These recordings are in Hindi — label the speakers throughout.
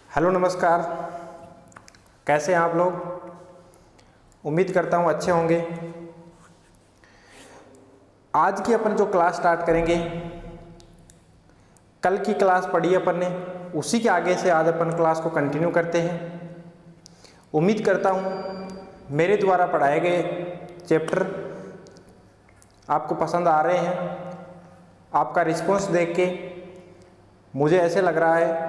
Speaker 1: हेलो नमस्कार, कैसे हैं आप लोग। उम्मीद करता हूँ अच्छे होंगे। आज की अपन जो क्लास स्टार्ट करेंगे, कल की क्लास पढ़ी अपन ने, उसी के आगे से आज अपन क्लास को कंटिन्यू करते हैं। उम्मीद करता हूँ मेरे द्वारा पढ़ाए गए चैप्टर आपको पसंद आ रहे हैं। आपका रिस्पॉन्स देख के मुझे ऐसे लग रहा है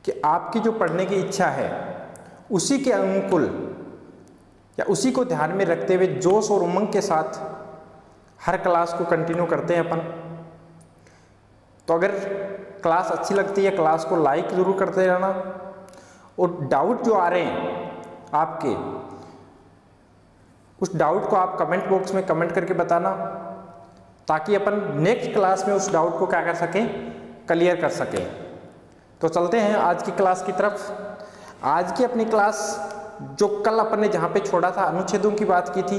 Speaker 1: कि आपकी जो पढ़ने की इच्छा है उसी के अनुकूल या उसी को ध्यान में रखते हुए जोश और उमंग के साथ हर क्लास को कंटिन्यू करते हैं अपन। तो अगर क्लास अच्छी लगती है क्लास को लाइक ज़रूर करते रहना, और डाउट जो आ रहे हैं आपके, उस डाउट को आप कमेंट बॉक्स में कमेंट करके बताना, ताकि अपन नेक्स्ट क्लास में उस डाउट को क्या कर सकें, क्लियर कर सकें। तो चलते हैं आज की क्लास की तरफ। आज की अपनी क्लास जो कल अपन ने जहाँ पे छोड़ा था, अनुच्छेदों की बात की थी,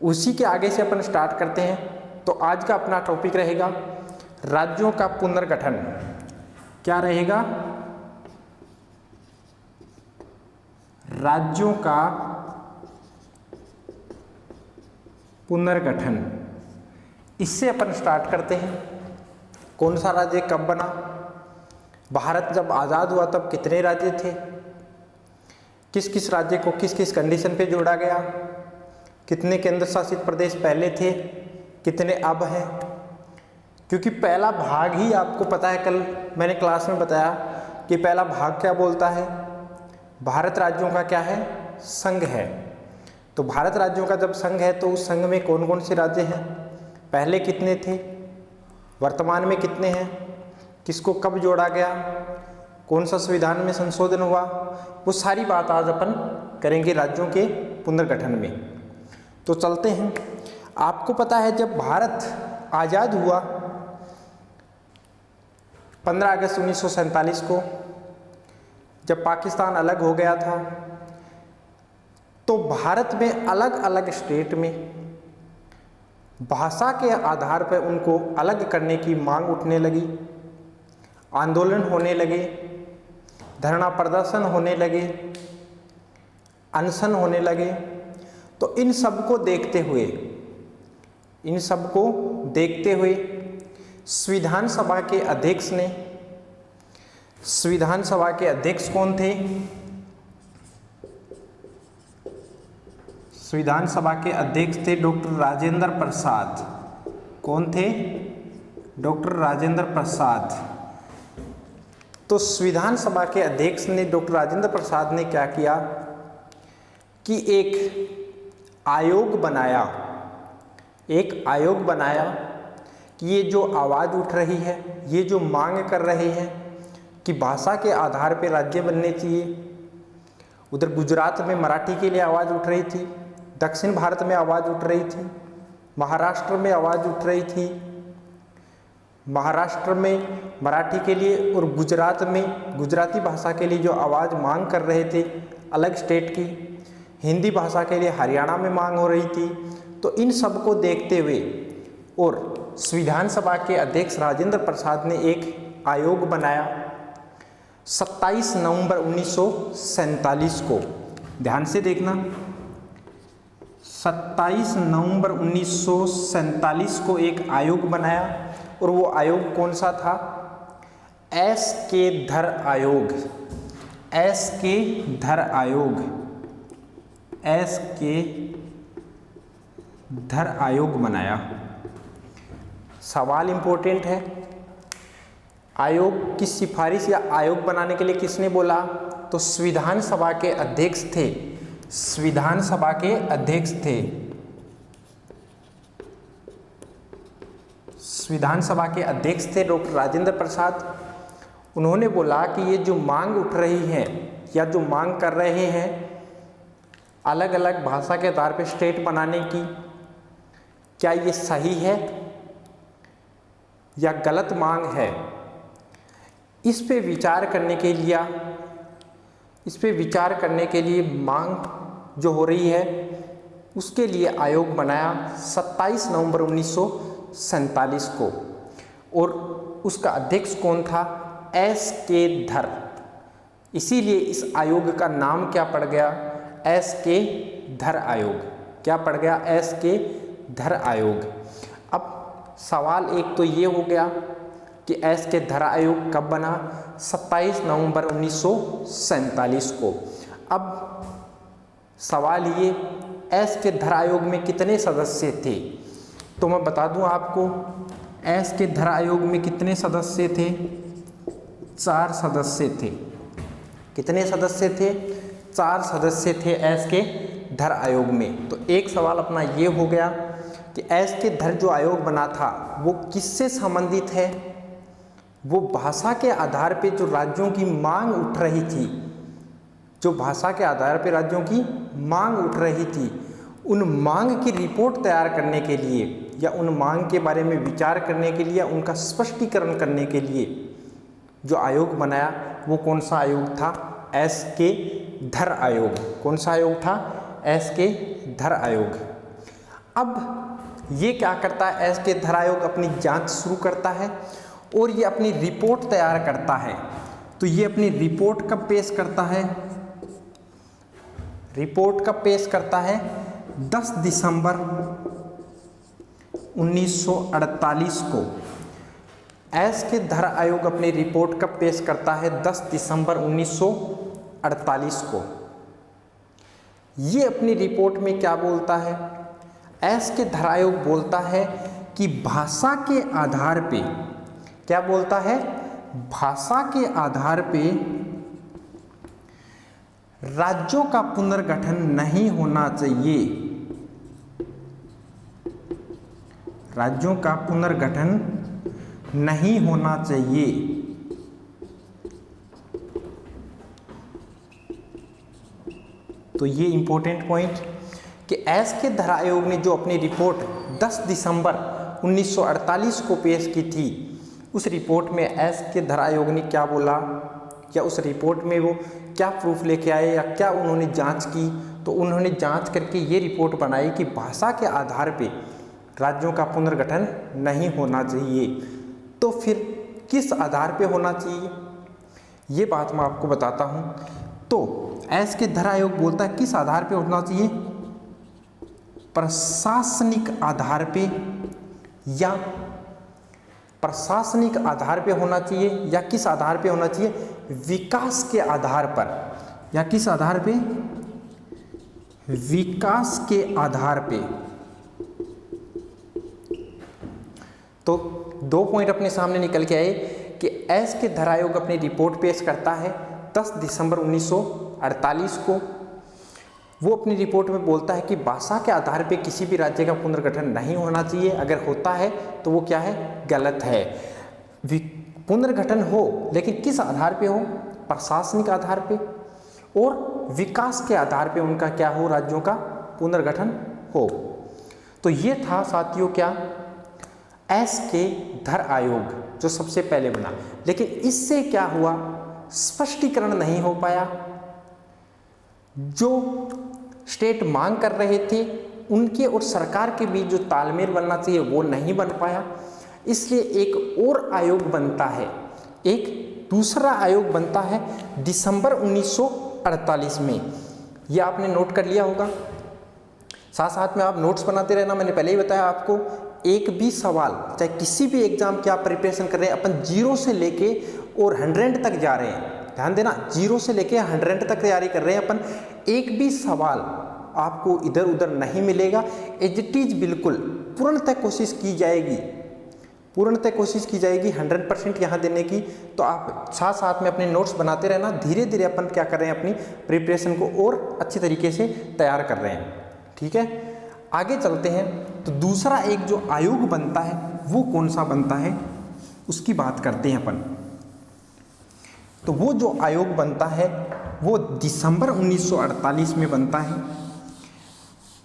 Speaker 1: उसी के आगे से अपन स्टार्ट करते हैं। तो आज का अपना टॉपिक रहेगा राज्यों का पुनर्गठन। क्या रहेगा? राज्यों का पुनर्गठन। इससे अपन स्टार्ट करते हैं। कौन सा राज्य कब बना, भारत जब आज़ाद हुआ तब कितने राज्य थे, किस किस राज्य को किस किस कंडीशन पे जोड़ा गया, कितने केंद्र शासित प्रदेश पहले थे, कितने अब हैं। क्योंकि पहला भाग ही आपको पता है, कल मैंने क्लास में बताया कि पहला भाग क्या बोलता है, भारत राज्यों का क्या है, संघ है। तो भारत राज्यों का जब संघ है तो उस संघ में कौन कौन से राज्य हैं, पहले कितने थे, वर्तमान में कितने हैं, किसको कब जोड़ा गया, कौन सा संविधान में संशोधन हुआ, वो सारी बात आज अपन करेंगे राज्यों के पुनर्गठन में। तो चलते हैं। आपको पता है जब भारत आज़ाद हुआ 15 अगस्त 1947 को, जब पाकिस्तान अलग हो गया था, तो भारत में अलग अलग स्टेट में भाषा के आधार पर उनको अलग करने की मांग उठने लगी, आंदोलन होने लगे, धरना प्रदर्शन होने लगे, अनशन होने लगे। तो इन सब को देखते हुए संविधान सभा के अध्यक्ष ने, संविधान सभा के अध्यक्ष कौन थे, संविधान सभा के अध्यक्ष थे डॉक्टर राजेंद्र प्रसाद। कौन थे? डॉक्टर राजेंद्र प्रसाद। तो संविधान सभा के अध्यक्ष ने, डॉक्टर राजेंद्र प्रसाद ने क्या किया कि एक आयोग बनाया कि ये जो आवाज़ उठ रही है, ये जो मांग कर रहे हैं कि भाषा के आधार पर राज्य बनने चाहिए। उधर गुजरात में मराठी के लिए आवाज़ उठ रही थी, दक्षिण भारत में आवाज़ उठ रही थी, महाराष्ट्र में आवाज़ उठ रही थी, महाराष्ट्र में मराठी के लिए, और गुजरात में गुजराती भाषा के लिए जो आवाज़ मांग कर रहे थे अलग स्टेट की, हिंदी भाषा के लिए हरियाणा में मांग हो रही थी। तो इन सब को देखते हुए और संविधान सभा के अध्यक्ष राजेंद्र प्रसाद ने एक आयोग बनाया 27 नवंबर 1947 को। ध्यान से देखना, 27 नवंबर 1947 को एक आयोग बनाया, और वो आयोग कौन सा था? एस.के. धर आयोग। एस.के. धर आयोग। एस.के. धर आयोग बनाया। सवाल इंपॉर्टेंट है, आयोग की सिफारिश या आयोग बनाने के लिए किसने बोला? तो संविधान सभा के अध्यक्ष थे। संविधान सभा के अध्यक्ष थे। संविधान सभा के अध्यक्ष थे डॉक्टर राजेंद्र प्रसाद। उन्होंने बोला कि ये जो मांग उठ रही है या जो मांग कर रहे हैं अलग अलग भाषा के आधार पर स्टेट बनाने की, क्या ये सही है या गलत मांग है? इस पे विचार करने के लिए मांग जो हो रही है उसके लिए आयोग बनाया 27 नवंबर 1947 को, और उसका अध्यक्ष कौन था? एस.के. धर। इसीलिए इस आयोग का नाम क्या पड़ गया, एस के धर आयोग। क्या पड़ गया, एस के धर आयोग। अब सवाल एक तो ये हो गया कि एस के धर आयोग कब बना, 27 नवंबर 1947 को। अब सवाल ये, एस के धर आयोग में कितने सदस्य थे, तो मैं बता दूं आपको, एस के धर आयोग में कितने सदस्य थे, 4 सदस्य थे। कितने सदस्य थे, 4 सदस्य थे एस के धर आयोग में। तो एक सवाल अपना ये हो गया कि एस के धर जो आयोग बना था वो किससे संबंधित है, वो भाषा के आधार पे जो राज्यों की मांग उठ रही थी, जो भाषा के आधार पे राज्यों की मांग उठ रही थी, उन मांग की रिपोर्ट तैयार करने के लिए या उन मांग के बारे में विचार करने के लिए, उनका स्पष्टीकरण करने के लिए जो आयोग बनाया वो कौन सा आयोग था, एस के धर आयोग। कौन सा आयोग था, एस के धर आयोग। अब ये क्या करता है, एस के धर आयोग अपनी जांच शुरू करता है और ये अपनी रिपोर्ट तैयार करता है। तो ये अपनी रिपोर्ट कब पेश करता है, रिपोर्ट कब पेश करता है, 10 दिसंबर 1948 को। एस के धर आयोग अपनी रिपोर्ट कब पेश करता है, 10 दिसंबर 1948 को। ये अपनी रिपोर्ट में क्या बोलता है, एस के धर आयोग बोलता है कि भाषा के आधार पे, क्या बोलता है, भाषा के आधार पे राज्यों का पुनर्गठन नहीं होना चाहिए, राज्यों का पुनर्गठन नहीं होना चाहिए। तो ये इंपॉर्टेंट पॉइंट कि एस के धर आयोग ने जो अपनी रिपोर्ट 10 दिसंबर 1948 को पेश की थी, उस रिपोर्ट में एस के धर आयोग ने क्या बोला, या उस रिपोर्ट में वो क्या प्रूफ लेके आए या क्या उन्होंने जांच की, तो उन्होंने जांच करके ये रिपोर्ट बनाई कि भाषा के आधार पे राज्यों का पुनर्गठन नहीं होना चाहिए। तो फिर किस आधार पे होना चाहिए, ये बात मैं आपको बताता हूँ। तो एस के धर आयोग बोलता है किस आधार पे होना चाहिए, प्रशासनिक आधार पे, या प्रशासनिक आधार पे होना चाहिए, या किस आधार पे होना चाहिए, विकास के आधार पर, या किस आधार पे, विकास के आधार पे। तो 2 पॉइंट अपने सामने निकल के आए कि एस के धर आयोग अपनी रिपोर्ट पेश करता है 10 दिसंबर 1948 को। वो अपनी रिपोर्ट में बोलता है कि भाषा के आधार पे किसी भी राज्य का पुनर्गठन नहीं होना चाहिए, अगर होता है तो वो क्या है, गलत है। पुनर्गठन हो लेकिन किस आधार पे हो, प्रशासनिक आधार पे, और विकास के आधार पे उनका क्या हो, राज्यों का पुनर्गठन हो। तो ये था साथियों क्या, एस के धर आयोग जो सबसे पहले बना। लेकिन इससे क्या हुआ, स्पष्टीकरण नहीं हो पाया। जो स्टेट मांग कर रहे थे उनके और सरकार के बीच जो तालमेल बनना चाहिए वो नहीं बन पाया। इसलिए एक और आयोग बनता है, एक दूसरा आयोग बनता है दिसंबर 1948 में। यह आपने नोट कर लिया होगा, साथ साथ में आप नोट्स बनाते रहना। मैंने पहले ही बताया आपको, एक भी सवाल चाहे किसी भी एग्जाम की आप प्रिपरेशन कर रहे हैं, अपन 0 से लेके और 100 तक जा रहे हैं, ध्यान देना, 0 से लेके 100 तक तैयारी कर रहे हैं अपन, एक भी सवाल आपको इधर उधर नहीं मिलेगा। एज इट इज बिल्कुल पूर्णतः कोशिश की जाएगी, पूर्णतः कोशिश की जाएगी 100% यहाँ देने की। तो आप साथ साथ में अपने नोट्स बनाते रहना, धीरे धीरे अपन क्या कर रहे हैं, अपनी प्रिपरेशन को और अच्छी तरीके से तैयार कर रहे हैं। ठीक है, आगे चलते हैं। तो दूसरा एक जो आयोग बनता है वो कौन सा बनता है, उसकी बात करते हैं अपन। तो वो जो आयोग बनता है वो दिसंबर 1948 में बनता है।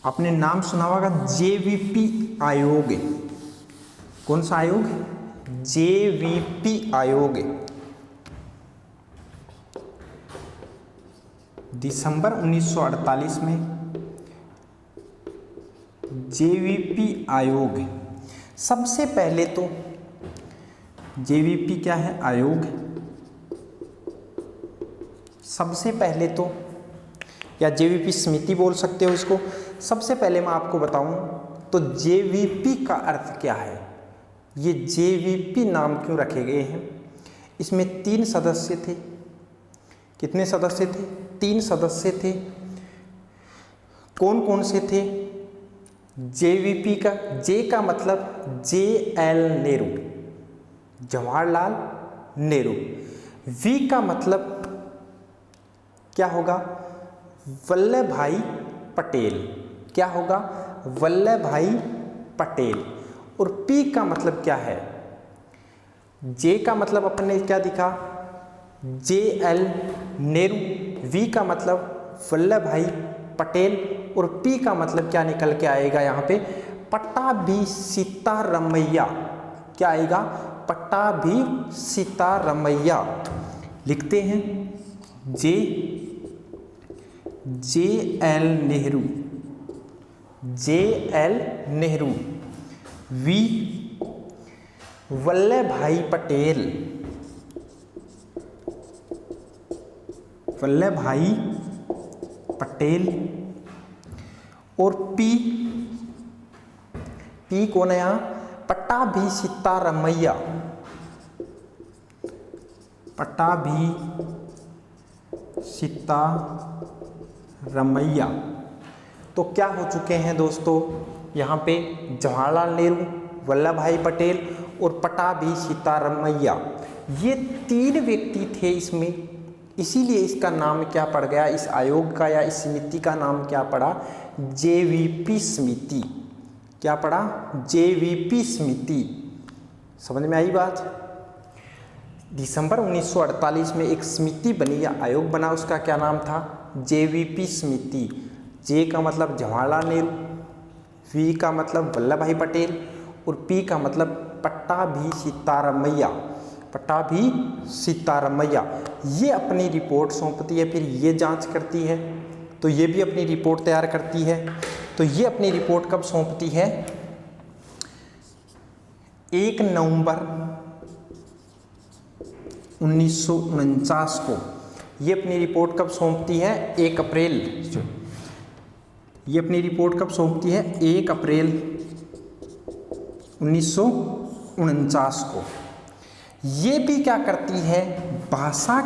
Speaker 1: आपने नाम सुना होगा जेवीपी आयोग। कौन सा आयोग, जेवीपी आयोग। दिसंबर 1948 में जेवीपी आयोग। सबसे पहले तो जेवीपी क्या है, आयोग। सबसे पहले तो, या जेवीपी समिति बोल सकते हो इसको। सबसे पहले मैं आपको बताऊं तो जेवीपी का अर्थ क्या है, ये जेवीपी नाम क्यों रखे गए हैं। इसमें 3 सदस्य थे। कितने सदस्य थे? 3 सदस्य थे। कौन कौन से थे? जेवीपी का जे का मतलब JL नेहरू, जवाहरलाल नेहरू। वी का मतलब क्या होगा? वल्लभ भाई पटेल। क्या होगा? वल्लभ भाई पटेल। और पी का मतलब क्या है? जे का मतलब अपने क्या दिखा? JL नेहरू। वी का मतलब वल्लभ भाई पटेल। और पी का मतलब क्या निकल के आएगा यहाँ पे? पट्टाभी सीतारमैया। क्या आएगा? पट्टाभी सीतारमैया। लिखते हैं JL Nehru, JL Nehru. V Vallabhbhai Patel, Vallabh भाई पटेल। और पी कौन है यहाँ? पट्टाभी सीतारमैया, पट्टाभी सीतारमैया। तो क्या हो चुके हैं दोस्तों यहाँ पे? जवाहरलाल नेहरू, वल्लभ भाई पटेल और पट्टाभी सीतारमैया, ये 3 व्यक्ति थे इसमें। इसीलिए इसका नाम क्या पड़ गया, इस आयोग का या इस समिति का नाम क्या पड़ा? जेवीपी समिति। क्या पड़ा? जेवीपी समिति। समझ में आई बात? दिसंबर 1948 में एक समिति बनी या आयोग बना, उसका क्या नाम था? जेवीपी समिति। जे का मतलब जवाहरलाल नेहरू, वी का मतलब वल्लभ भाई पटेल और पी का मतलब पट्टाभी सीतारमैया, पट्टाभी सीतारमैया। ये अपनी रिपोर्ट सौंपती है, फिर ये जांच करती है, तो ये भी अपनी रिपोर्ट तैयार करती है। तो ये अपनी रिपोर्ट कब सौंपती है? 1 नवंबर 1949 को। ये अपनी रिपोर्ट कब सौंपती है? 1 अप्रैल। ये अपनी रिपोर्ट कब सौंपती है? 1 अप्रैल 1949 को। ये भी क्या करती है? भाषा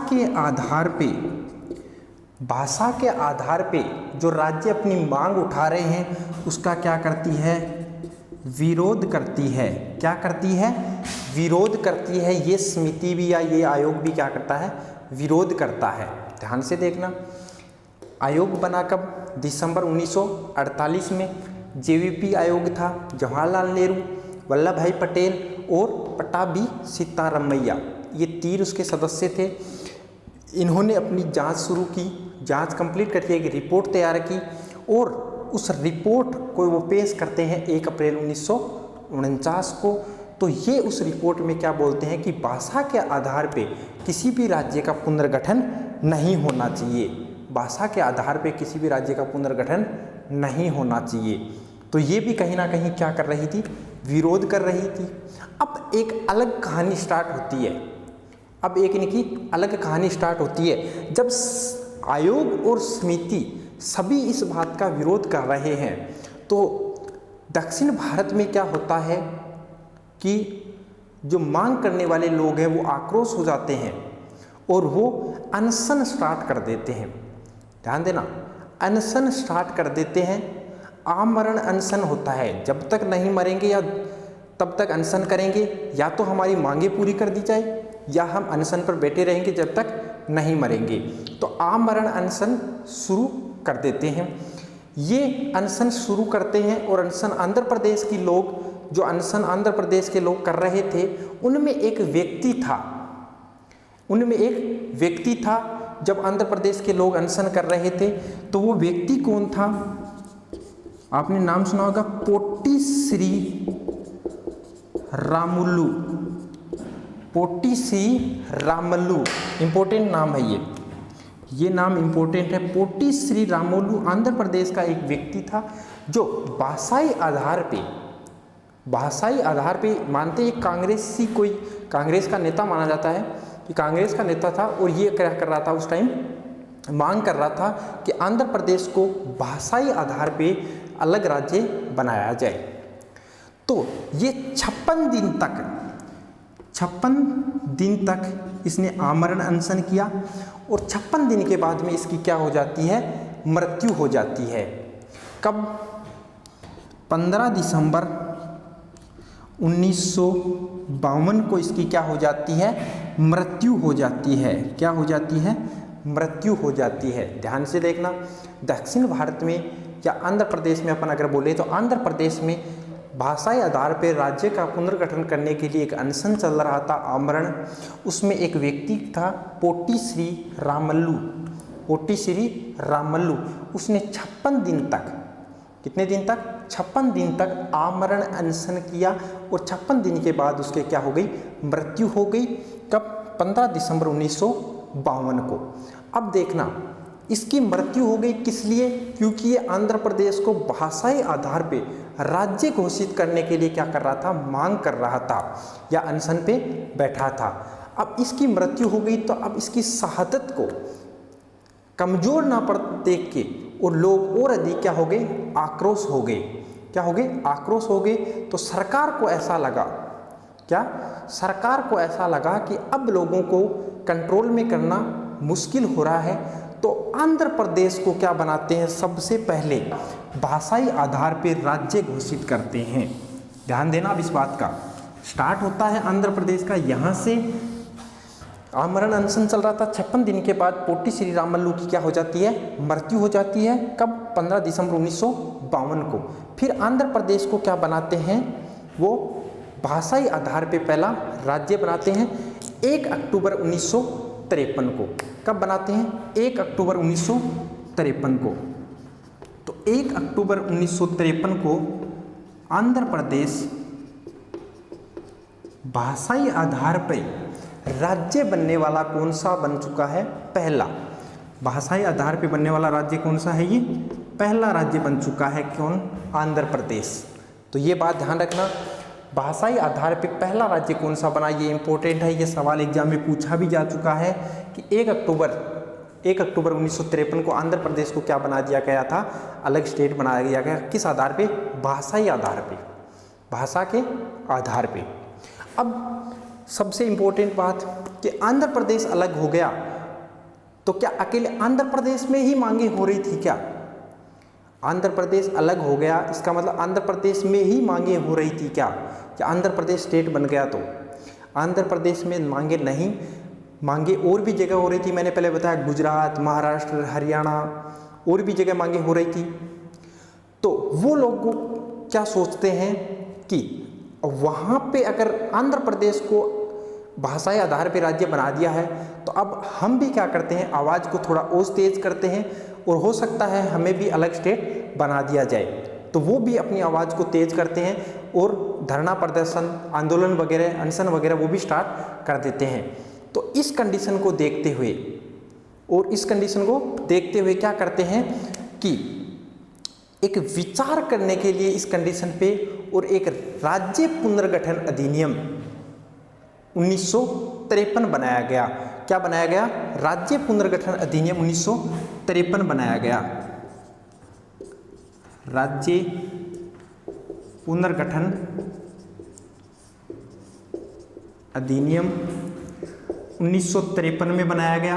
Speaker 1: के आधार पे जो राज्य अपनी मांग उठा रहे हैं उसका क्या करती है? विरोध करती है। क्या करती है? विरोध करती है। ये समिति भी या ये आयोग भी क्या करता है? विरोध करता है। ध्यान से देखना, आयोग बना कब? दिसंबर 1948 में। जेवीपी आयोग था, जवाहरलाल नेहरू, वल्लभ भाई पटेल और पट्टाभी सीतारमैया, ये 3 उसके सदस्य थे। इन्होंने अपनी जांच शुरू की, जांच कंप्लीट करके एक रिपोर्ट तैयार की और उस रिपोर्ट को वो पेश करते हैं 1 अप्रैल 1949 को। तो ये उस रिपोर्ट में क्या बोलते हैं कि भाषा के आधार पे किसी भी राज्य का पुनर्गठन नहीं होना चाहिए। भाषा के आधार पे किसी भी राज्य का पुनर्गठन नहीं होना चाहिए। तो ये भी कहीं ना कहीं क्या कर रही थी? विरोध कर रही थी। अब एक अलग कहानी स्टार्ट होती है। अब एक इनकी अलग कहानी स्टार्ट होती है जब आयोग और समिति सभी इस बात का विरोध कर रहे हैं। तो दक्षिण भारत में क्या होता है कि जो मांग करने वाले लोग हैं वो आक्रोश हो जाते हैं और वो अनशन स्टार्ट कर देते हैं। ध्यान देना, अनशन स्टार्ट कर देते हैं। आमरण अनशन होता है, जब तक नहीं मरेंगे या तब तक अनशन करेंगे, या तो हमारी मांगे पूरी कर दी जाए या हम अनशन पर बैठे रहेंगे जब तक नहीं मरेंगे। तो आमरण अनशन शुरू कर देते हैं। ये अनशन शुरू करते हैं और अनशन आंध्र प्रदेश की लोग, जो अनशन आंध्र प्रदेश के लोग कर रहे थे, उनमें एक व्यक्ति था। जब आंध्र प्रदेश के लोग अनशन कर रहे थे तो वो व्यक्ति कौन था? आपने नाम सुना होगा, potty Shri Ramulu. Potty Shri Ramulu, important नाम है ये नाम इंपॉर्टेंट है। पोट्टी श्री रामुलु आंध्र प्रदेश का एक व्यक्ति था जो भाषाई आधार पे मानते हैं कांग्रेसी, कोई कांग्रेस का नेता माना जाता है कि कांग्रेस का नेता था। और ये क्या कर रहा था उस टाइम? मांग कर रहा था कि आंध्र प्रदेश को भाषाई आधार पे अलग राज्य बनाया जाए। तो ये 56 दिन तक इसने आमरण अनशन किया और 56 दिन के बाद में इसकी क्या हो जाती है, मृत्यु हो जाती है। कब? 15 दिसंबर 1952 को इसकी क्या हो जाती है, मृत्यु हो जाती है। क्या हो जाती है? मृत्यु हो जाती है। ध्यान से देखना, दक्षिण भारत में या आंध्र प्रदेश में अपन अगर बोले तो आंध्र प्रदेश में भाषाई आधार पर राज्य का पुनर्गठन करने के लिए एक अनशन चल रहा था, आमरण। उसमें एक व्यक्ति था पोटी श्री रामल्लू। उसने 56 दिन तक, कितने दिन तक? 56 दिन तक आमरण अनशन किया और 56 दिन के बाद उसके क्या हो गई, मृत्यु हो गई। कब? 15 दिसंबर 1952 को। अब देखना, इसकी मृत्यु हो गई किस लिए? क्योंकि ये आंध्र प्रदेश को भाषाई आधार पे राज्य घोषित करने के लिए क्या कर रहा था, मांग कर रहा था या अनशन पे बैठा था। अब इसकी मृत्यु हो गई तो अब इसकी शहादत को कमजोर ना पड़ देख के और लोग और अधिक क्या हो गए, आक्रोश हो गए। क्या हो गए? आक्रोश हो गए। तो सरकार को ऐसा लगा, क्या? सरकार को ऐसा लगा कि अब लोगों को कंट्रोल में करना मुश्किल हो रहा है, तो आंध्र प्रदेश को क्या बनाते हैं, सबसे पहले भाषाई आधार पर राज्य घोषित करते हैं। ध्यान देना अब इस बात का। स्टार्ट होता है आंध्र प्रदेश का, यहाँ से आमरण अनशन चल रहा था। 56 दिन के बाद पोटी श्री रामल्लू की क्या हो जाती है, मृत्यु हो जाती है। कब? 15 दिसंबर 1952 को। फिर आंध्र प्रदेश को क्या बनाते हैं, वो भाषाई आधार पे पहला राज्य बनाते हैं 1 अक्टूबर 1953 को। कब बनाते हैं? 1 अक्टूबर 1953 को। तो 1 अक्टूबर 1953 को आंध्र प्रदेश भाषाई आधार पर राज्य बनने वाला कौन सा बन चुका है, पहला। भाषाई आधार पे बनने वाला राज्य कौन सा है, ये पहला राज्य बन चुका है। कौन? आंध्र प्रदेश। तो ये बात ध्यान रखना, भाषाई आधार पे पहला राज्य कौन सा बना, ये इंपॉर्टेंट है। ये सवाल एग्जाम में पूछा भी जा चुका है कि 1 अक्टूबर 1953 को आंध्र प्रदेश को क्या बना दिया गया था, अलग स्टेट बना दिया गया। किस आधार पे? भाषाई आधार पे, भाषा के आधार पे। अब सबसे इंपॉर्टेंट बात कि आंध्र प्रदेश अलग हो गया तो क्या अकेले आंध्र प्रदेश में ही मांगे हो रही थी क्या? आंध्र प्रदेश अलग हो गया इसका मतलब आंध्र प्रदेश में ही मांगे हो रही थी क्या? क्या आंध्र प्रदेश स्टेट बन गया तो? आंध्र प्रदेश में मांगे नहीं, मांगे और भी जगह हो रही थी। मैंने पहले बताया गुजरात, महाराष्ट्र, हरियाणा, और भी जगह मांगे हो रही थी। तो वो लोग क्या सोचते हैं कि वहाँ पे अगर आंध्र प्रदेश को भाषाई आधार पे राज्य बना दिया है तो अब हम भी क्या करते हैं, आवाज़ को थोड़ा और तेज करते हैं और हो सकता है हमें भी अलग स्टेट बना दिया जाए। तो वो भी अपनी आवाज़ को तेज करते हैं और धरना प्रदर्शन, आंदोलन वगैरह, अनशन वगैरह वो भी स्टार्ट कर देते हैं। तो इस कंडीशन को देखते हुए क्या करते हैं कि एक विचार करने के लिए इस कंडीशन पे और एक राज्य पुनर्गठन अधिनियम 1953 बनाया गया। क्या बनाया गया? राज्य पुनर्गठन अधिनियम 1953 बनाया गया। राज्य पुनर्गठन अधिनियम 1953 में बनाया गया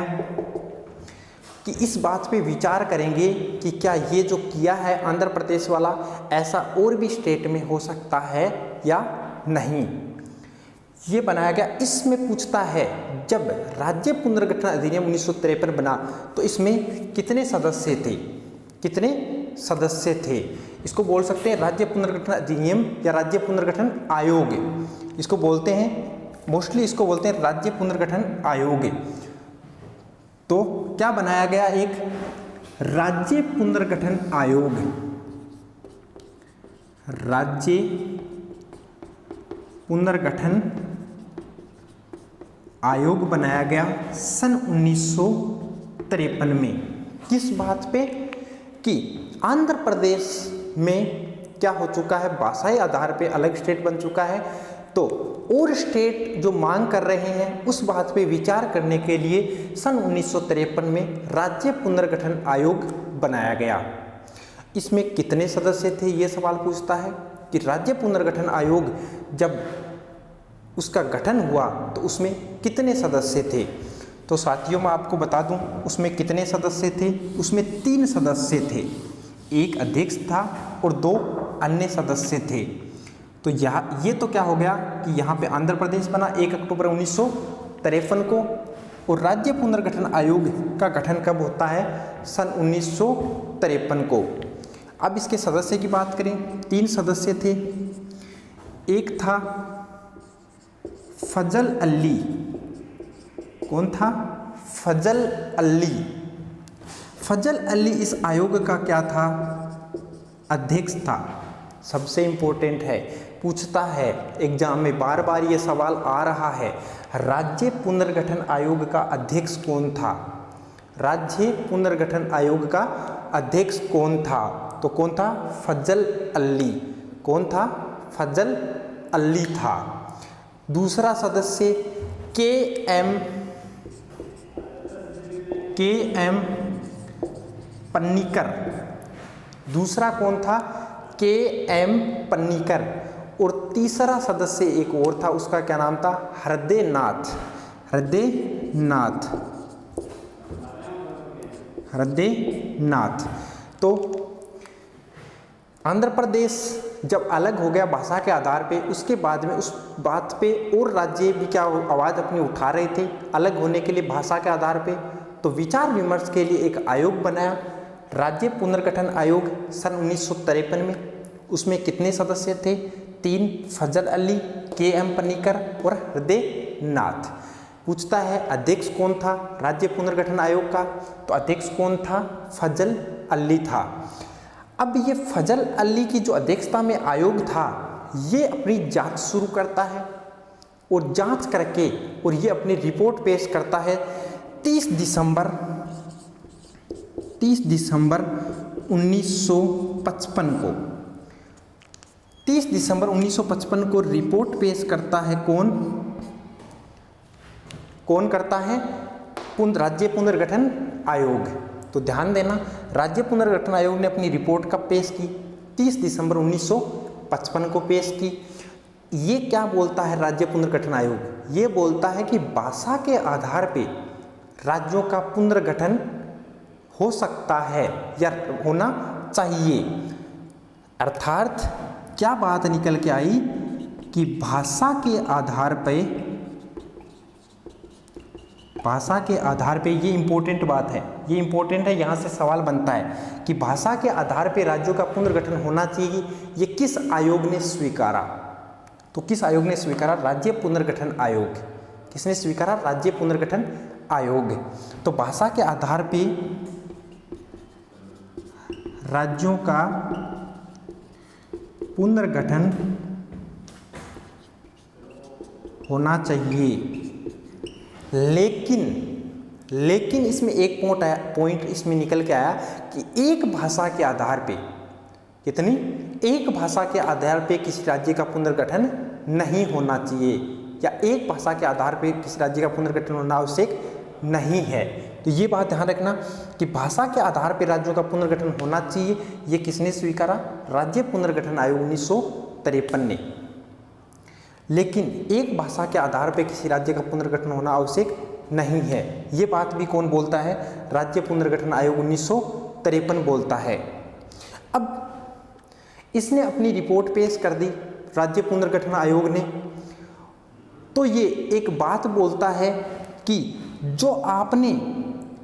Speaker 1: कि इस बात पे विचार करेंगे कि क्या ये जो किया है आंध्र प्रदेश वाला ऐसा और भी स्टेट में हो सकता है या नहीं। ये बनाया गया। इसमें पूछता है जब राज्य पुनर्गठन अधिनियम 1953 बना तो इसमें कितने सदस्य थे, कितने सदस्य थे? इसको बोल सकते हैं राज्य पुनर्गठन अधिनियम या राज्य पुनर्गठन आयोग, इसको बोलते हैं। मोस्टली इसको बोलते हैं राज्य पुनर्गठन आयोग। तो क्या बनाया गया? एक राज्य पुनर्गठन आयोग, राज्य पुनर्गठन आयोग बनाया गया सन 1953 में। किस बात पे? कि आंध्र प्रदेश में क्या हो चुका है, भाषाई आधार पे अलग स्टेट बन चुका है। तो तो और स्टेट जो मांग कर रहे हैं उस बात पे विचार करने के लिए सन 1953 में राज्य पुनर्गठन आयोग बनाया गया। इसमें कितने सदस्य थे, ये सवाल पूछता है कि राज्य पुनर्गठन आयोग जब उसका गठन हुआ तो उसमें कितने सदस्य थे। तो साथियों मैं आपको बता दूं उसमें कितने सदस्य थे, उसमें 3 सदस्य थे, एक अध्यक्ष था और 2 अन्य सदस्य थे। तो ये तो क्या हो गया कि यहाँ पे आंध्र प्रदेश बना 1 अक्टूबर 1953 को, और राज्य पुनर्गठन आयोग का गठन कब होता है, सन 1953 को। अब इसके सदस्य की बात करें, 3 सदस्य थे, एक था फजल अली। कौन था? फजल अली। फजल अली इस आयोग का क्या था, अध्यक्ष था। सबसे इंपॉर्टेंट है, पूछता है एग्जाम में बार बार ये सवाल आ रहा है, राज्य पुनर्गठन आयोग का अध्यक्ष कौन था, राज्य पुनर्गठन आयोग का अध्यक्ष कौन था, तो कौन था, फजल अली। कौन था, फजल अली था। दूसरा सदस्य के एम पन्नीकर। दूसरा कौन था, के एम पन्नीकर। और तीसरा सदस्य एक और था, उसका क्या नाम था, हृदयनाथ। हृदयनाथ। तो आंध्र प्रदेश जब अलग हो गया भाषा के आधार पे, उसके बाद में उस बात पे और राज्य भी क्या आवाज़ अपनी उठा रहे थे अलग होने के लिए भाषा के आधार पे। तो विचार विमर्श के लिए एक आयोग बनाया, राज्य पुनर्गठन आयोग, सन 1953 में। उसमें कितने सदस्य थे, 3, फजल अली, के एम पन्नीकर और हृदयनाथ। पूछता है अध्यक्ष कौन था राज्य पुनर्गठन आयोग का, तो अध्यक्ष कौन था, फजल अली था। अब ये फजल अली की जो अध्यक्षता में आयोग था, ये अपनी जांच शुरू करता है और जांच करके और ये अपनी रिपोर्ट पेश करता है 30 दिसंबर 1955 को। 30 दिसंबर 1955 को रिपोर्ट पेश करता है कौन करता है, राज्य पुनर्गठन आयोग। तो ध्यान देना, राज्य पुनर्गठन आयोग ने अपनी रिपोर्ट कब पेश की, 30 दिसंबर 1955 को पेश की। ये क्या बोलता है राज्य पुनर्गठन आयोग, ये बोलता है कि भाषा के आधार पे राज्यों का पुनर्गठन हो सकता है या होना चाहिए। अर्थात क्या बात निकल के आई कि भाषा के आधार पे ये इंपॉर्टेंट बात है, ये इंपॉर्टेंट है, यहाँ से सवाल बनता है कि भाषा के आधार पे राज्यों का पुनर्गठन होना चाहिए। ये किस आयोग ने स्वीकारा, तो किस आयोग ने स्वीकारा, राज्य पुनर्गठन आयोग। किसने स्वीकारा, राज्य पुनर्गठन आयोग। तो भाषा के आधार पे राज्यों का पुनर्गठन होना चाहिए, लेकिन इसमें एक पॉइंट इसमें निकल के आया कि एक भाषा के आधार पे, कितनी, एक भाषा के आधार पे किसी राज्य का पुनर्गठन नहीं होना चाहिए, या एक भाषा के आधार पे किसी राज्य का पुनर्गठन होना आवश्यक नहीं है। तो ये बात ध्यान रखना कि भाषा के आधार पे राज्यों का पुनर्गठन होना चाहिए, ये किसने स्वीकारा, राज्य पुनर्गठन आयोग 1953 ने। लेकिन एक भाषा के आधार पे किसी राज्य का पुनर्गठन होना आवश्यक नहीं है, ये बात भी कौन बोलता है, राज्य पुनर्गठन आयोग 1953 बोलता है। अब इसने अपनी रिपोर्ट पेश कर दी राज्य पुनर्गठन आयोग ने, तो ये एक बात बोलता है कि जो आपने,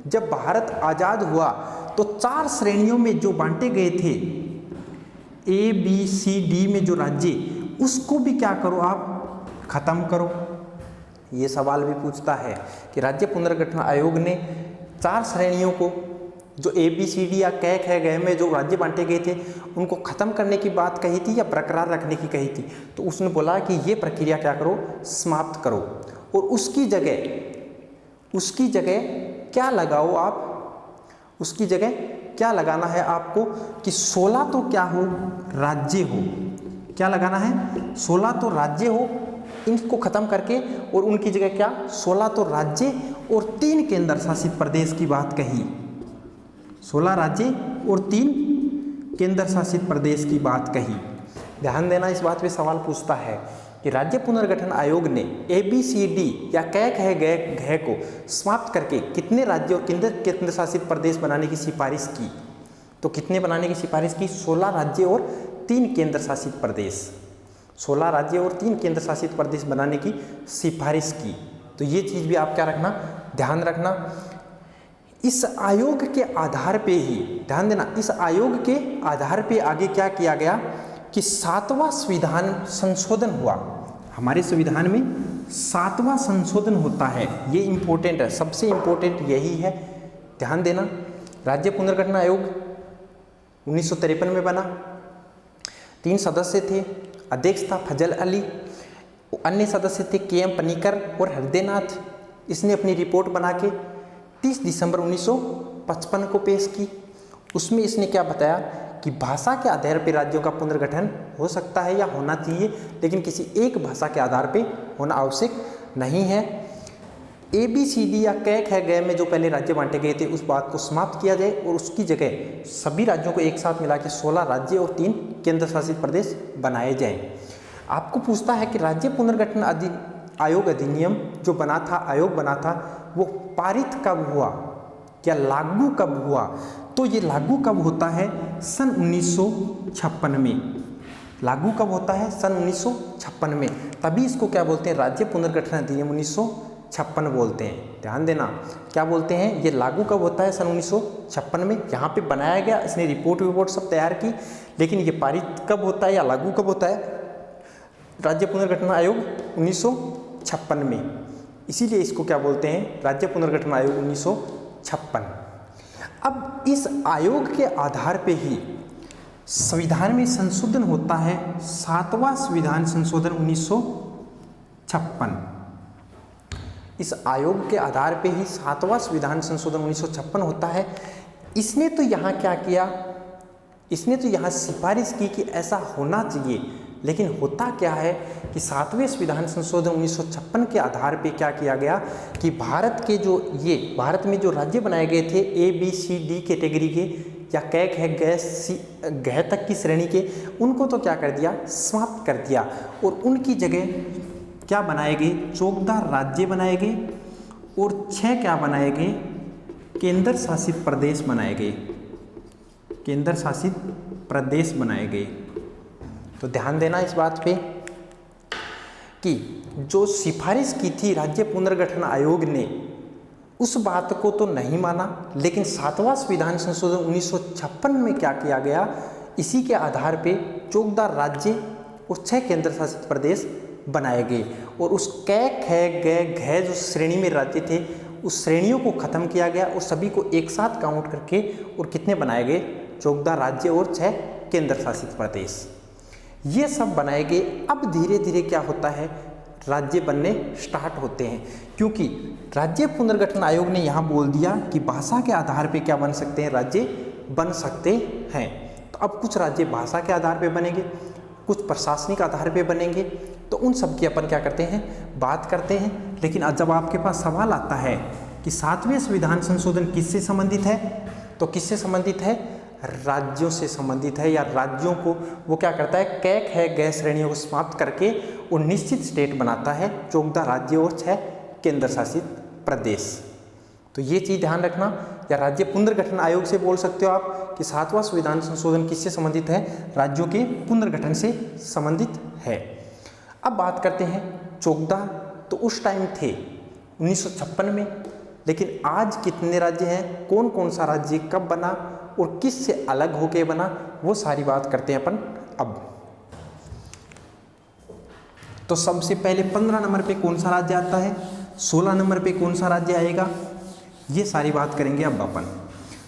Speaker 1: जब भारत आज़ाद हुआ तो 4 श्रेणियों में जो बांटे गए थे, ABCD में जो राज्य, उसको भी क्या करो, आप खत्म करो। ये सवाल भी पूछता है कि राज्य पुनर्गठन आयोग ने 4 श्रेणियों को, जो ABCD या क ख ग में जो राज्य बांटे गए थे, उनको खत्म करने की बात कही थी या बरकरार रखने की कही थी। तो उसने बोला कि ये प्रक्रिया क्या करो, समाप्त करो, और उसकी जगह क्या लगाओ आप, उसकी जगह क्या लगाना है आपको कि 16 तो क्या हो, राज्य हो। क्या लगाना है, 16 तो राज्य हो इनको खत्म करके और उनकी जगह क्या 16 तो राज्य और 3 केंद्र शासित प्रदेश की बात कही। 16 राज्य और 3 केंद्र शासित प्रदेश की बात कही। ध्यान देना, इस बात पे सवाल पूछता है कि राज्य पुनर्गठन आयोग ने ABCD या कै खै गै घै को समाप्त करके कितने राज्य और केंद्र शासित प्रदेश बनाने की सिफारिश की? तो कितने बनाने की सिफारिश की? 16 राज्य और 3 केंद्र शासित प्रदेश। 16 राज्य और 3 केंद्र शासित प्रदेश बनाने की सिफारिश की। तो ये चीज़ भी आप क्या रखना, ध्यान रखना। इस आयोग के आधार पे ही, ध्यान देना, इस आयोग के आधार पे आगे क्या किया गया कि 7वां संविधान संशोधन हुआ। हमारे संविधान में 7वां संशोधन होता है, ये इंपॉर्टेंट है, सबसे इंपॉर्टेंट यही है, ध्यान देना। राज्य पुनर्गठन आयोग 1953 में बना, 3 सदस्य थे, अध्यक्ष था फजल अली, अन्य सदस्य थे KM पनीकर और हृदयनाथ। इसने अपनी रिपोर्ट बना के 30 दिसंबर 1955 को पेश की। उसमें इसने क्या बताया कि भाषा के आधार पर राज्यों का पुनर्गठन हो सकता है या होना चाहिए, लेकिन किसी एक भाषा के आधार पर होना आवश्यक नहीं है। ABCD या कै खै गै में जो पहले राज्य बांटे गए थे उस बात को समाप्त किया जाए और उसकी जगह सभी राज्यों को एक साथ मिला के 16 राज्य और 3 केंद्र शासित प्रदेश बनाए जाएं। आपको पूछता है कि राज्य पुनर्गठन आयोग अधिनियम जो बना था, आयोग बना था, वो पारित कब हुआ या लागू कब हुआ? तो ये लागू कब होता है? सन 1956 में। लागू कब होता है? सन 1956 में। तभी इसको क्या बोलते हैं? राज्य पुनर्गठन अधिनियम 1956 बोलते हैं। ध्यान देना, क्या बोलते हैं? ये लागू कब होता है? सन 1956 में। यहाँ पे बनाया गया, इसने रिपोर्ट सब तैयार की, लेकिन ये पारित कब होता है या लागू कब होता है? राज्य पुनर्गठन आयोग 1956 में। इसीलिए इसको क्या बोलते हैं? राज्य पुनर्गठन आयोग 1956। अब इस आयोग के आधार पे ही संविधान में संशोधन होता है, 7वां संविधान संशोधन 1956। इस आयोग के आधार पे ही 7वां संविधान संशोधन 1956 होता है। इसने तो यहाँ क्या किया? इसने तो यहाँ सिफारिश की कि ऐसा होना चाहिए, लेकिन होता क्या है कि 7वें संविधान संशोधन 1956 के आधार पे क्या किया गया कि भारत में जो राज्य बनाए गए थे ABCD कैटेगरी के या कै खै गै तक की श्रेणी के, उनको तो क्या कर दिया? समाप्त कर दिया और उनकी जगह क्या बनाए गए? 14 राज्य बनाए गए और 6 क्या बनाए गए? केंद्र शासित प्रदेश बनाए गए। केंद्र शासित प्रदेश बनाए गए। तो ध्यान देना इस बात पे कि जो सिफारिश की थी राज्य पुनर्गठन आयोग ने, उस बात को तो नहीं माना, लेकिन 7वां संविधान संशोधन 1956 में क्या किया गया? इसी के आधार पे 14 राज्य और 6 केंद्र शासित प्रदेश बनाए गए और उस कै खै गै घै जो श्रेणी में राज्य थे, उस श्रेणियों को खत्म किया गया और सभी को एक साथ काउंट करके और कितने बनाए गए? 14 राज्य और 6 केंद्र शासित प्रदेश, ये सब बनाए गए। अब धीरे धीरे क्या होता है? राज्य बनने स्टार्ट होते हैं, क्योंकि राज्य पुनर्गठन आयोग ने यहाँ बोल दिया कि भाषा के आधार पे क्या बन सकते हैं? राज्य बन सकते हैं। तो अब कुछ राज्य भाषा के आधार पे बनेंगे, कुछ प्रशासनिक आधार पे बनेंगे, तो उन सब की अपन क्या करते हैं? बात करते हैं। लेकिन जब आपके पास सवाल आता है कि 7वें संविधान संशोधन किससे संबंधित है, तो किससे संबंधित है? राज्यों से संबंधित है, या राज्यों को वो क्या करता है? कै खै गै श्रेणियों को समाप्त करके वो निश्चित स्टेट बनाता है, 14 राज्य और 6 केंद्र शासित प्रदेश। तो ये चीज़ ध्यान रखना। या राज्य पुनर्गठन आयोग से बोल सकते हो आप कि 7वां संविधान संशोधन किससे संबंधित है? राज्यों के पुनर्गठन से संबंधित है। अब बात करते हैं 14, तो उस टाइम थे 1956 में, लेकिन आज कितने राज्य हैं? कौन कौन सा राज्य कब बना और किस से अलग होके बना, वो सारी बात करते हैं अपन अब। तो सबसे पहले 15 नंबर पे कौन सा राज्य आता है, 16 नंबर पे कौन सा राज्य आएगा, ये सारी बात करेंगे अब अपन।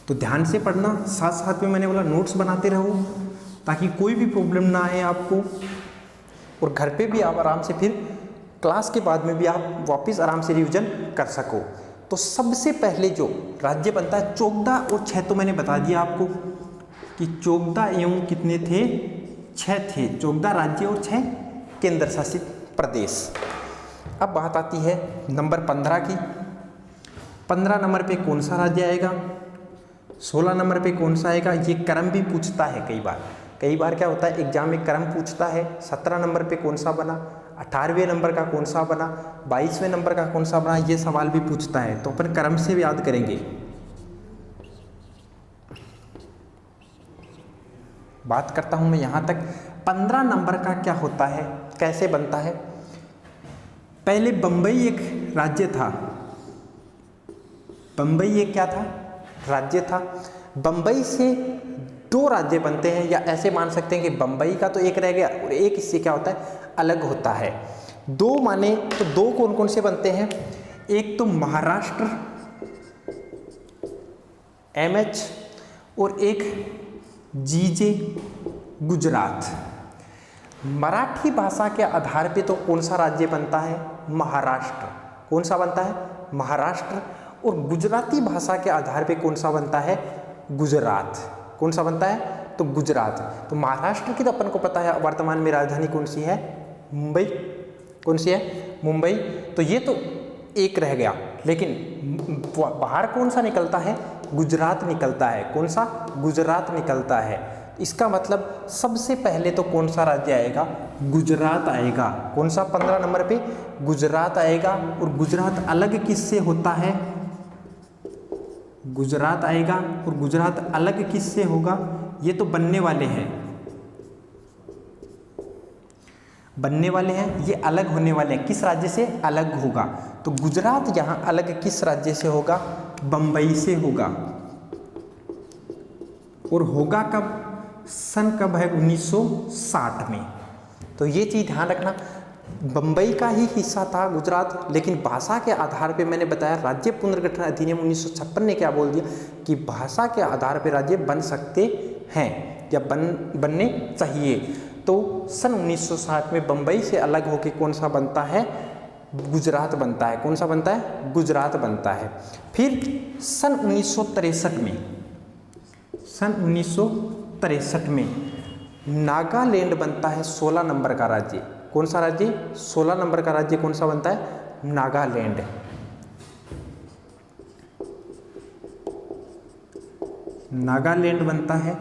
Speaker 1: तो ध्यान से पढ़ना, साथ साथ में मैंने बोला नोट्स बनाते रहो ताकि कोई भी प्रॉब्लम ना आए आपको, और घर पे भी आप आराम से फिर क्लास के बाद में भी आप वापस आराम से रिवीजन कर सको। तो सबसे पहले जो राज्य बनता है 14 और 6, तो मैंने बता दिया आपको कि 14 एवं कितने थे? 6 थे। 14 राज्य और 6 केंद्र शासित प्रदेश। अब बात आती है नंबर 15 की। 15 नंबर पे कौन सा राज्य आएगा, 16 नंबर पे कौन सा आएगा। ये क्रम भी पूछता है कई बार क्या होता है एग्जाम में क्रम पूछता है। 17 नंबर पे कौन सा बना, 18वें नंबर का कौन सा बना, 22वें नंबर का कौन सा बना, ये सवाल भी पूछता है। तो अपन क्रम से भी याद करेंगे। बात करता हूं मैं यहां तक 15 नंबर का क्या होता है, कैसे बनता है। पहले बंबई एक राज्य था, बंबई एक क्या था, राज्य था। बंबई से 2 राज्य बनते हैं, या ऐसे मान सकते हैं कि बंबई का तो एक रह गया और एक इससे क्या होता है अलग होता है। 2 माने तो 2 कौन कौन से बनते हैं, एक तो महाराष्ट्र MH और एक GJ गुजरात। मराठी भाषा के आधार पे तो कौन सा राज्य बनता है, महाराष्ट्र। कौन सा बनता है, महाराष्ट्र। और गुजराती भाषा के आधार पे कौन सा बनता है, गुजरात। कौन सा बनता है, तो गुजरात। तो महाराष्ट्र की तो अपन को पता है वर्तमान में राजधानी कौन सी है, मुंबई। कौन सी है, मुंबई। तो ये तो एक रह गया, लेकिन बाहर कौन सा निकलता है, गुजरात निकलता है। कौन सा, गुजरात निकलता है। इसका मतलब सबसे पहले तो कौन सा राज्य आएगा, गुजरात आएगा। कौन सा, 15 नंबर पे गुजरात आएगा। और गुजरात अलग किससे होता है, गुजरात आएगा। और गुजरात अलग किससे होगा, ये तो बनने वाले हैं, बनने वाले हैं, ये अलग होने वाले हैं। किस राज्य से अलग होगा, तो गुजरात यहां अलग किस राज्य से होगा, बंबई से होगा। और होगा कब, सन कब है, 1960 में। तो ये चीज ध्यान रखना, बंबई का ही हिस्सा था गुजरात, लेकिन भाषा के आधार पे मैंने बताया राज्य पुनर्गठन अधिनियम 1956 ने क्या बोल दिया कि भाषा के आधार पे राज्य बन सकते हैं या बनने चाहिए। तो सन 1960 में बंबई से अलग होके कौन सा बनता है, गुजरात बनता है। कौन सा बनता है, गुजरात बनता है। फिर सन 1963 में, सन 1963 में नागालैंड बनता है 16 नंबर का राज्य। कौन सा राज्य, 16 नंबर का राज्य कौन सा बनता है, नागालैंड। नागालैंड बनता है।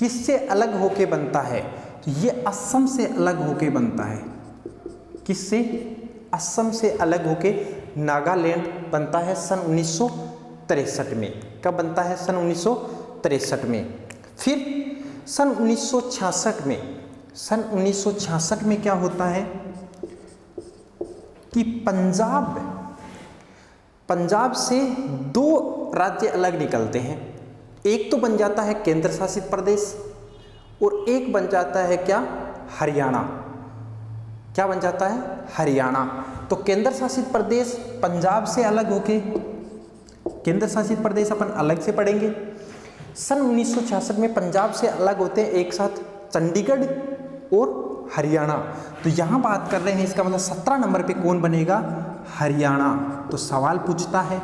Speaker 1: किससे अलग होके बनता है, तो ये असम से अलग होके बनता है। किससे, असम से अलग होके नागालैंड बनता है सन 1963 में। कब बनता है, सन 1963 में। फिर सन 1966 में, सन 1966 में क्या होता है कि पंजाब से 2 राज्य अलग निकलते हैं। एक तो बन जाता है केंद्र शासित प्रदेश और एक बन जाता है क्या, हरियाणा। क्या बन जाता है, हरियाणा। तो केंद्र शासित प्रदेश पंजाब से अलग होके, केंद्र शासित प्रदेश अपन अलग से पढ़ेंगे। सन 1966 में पंजाब से अलग होते हैं एक साथ चंडीगढ़ और हरियाणा। तो यहां बात कर रहे हैं, इसका मतलब 17 नंबर पे कौन बनेगा, हरियाणा। तो सवाल पूछता है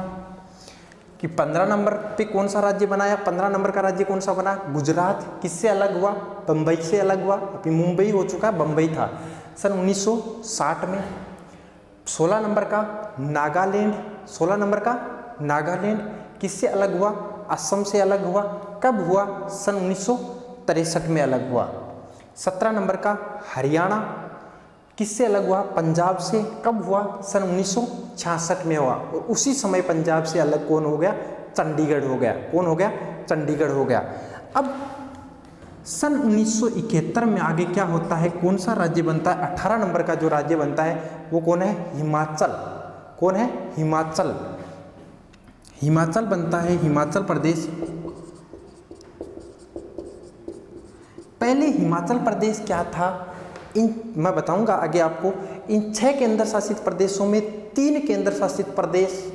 Speaker 1: कि 15 नंबर पे कौन सा राज्य बनाया, 15 नंबर का राज्य कौन सा बना, गुजरात। किससे अलग हुआ, बंबई से अलग हुआ। अभी मुंबई हो चुका, बंबई था। सन 1960 में 16 नंबर का नागालैंड, 16 नंबर का नागालैंड किससे अलग हुआ, असम से अलग हुआ। कब हुआ, सन 1963 में अलग हुआ। 17 नंबर का हरियाणा किससे अलग हुआ, पंजाब से। कब हुआ, सन 1966 में हुआ। और उसी समय पंजाब से अलग कौन हो गया, चंडीगढ़ हो गया। कौन हो गया, चंडीगढ़ हो गया। अब सन 1971 में आगे क्या होता है, कौन सा राज्य बनता है, 18 नंबर का जो राज्य बनता है वो कौन है, हिमाचल। कौन है, हिमाचल। हिमाचल बनता है, हिमाचल प्रदेश। पहले हिमाचल प्रदेश क्या था, मैं बताऊंगा आगे आपको। इन 6 केंद्र शासित प्रदेशों में 3 केंद्र शासित प्रदेश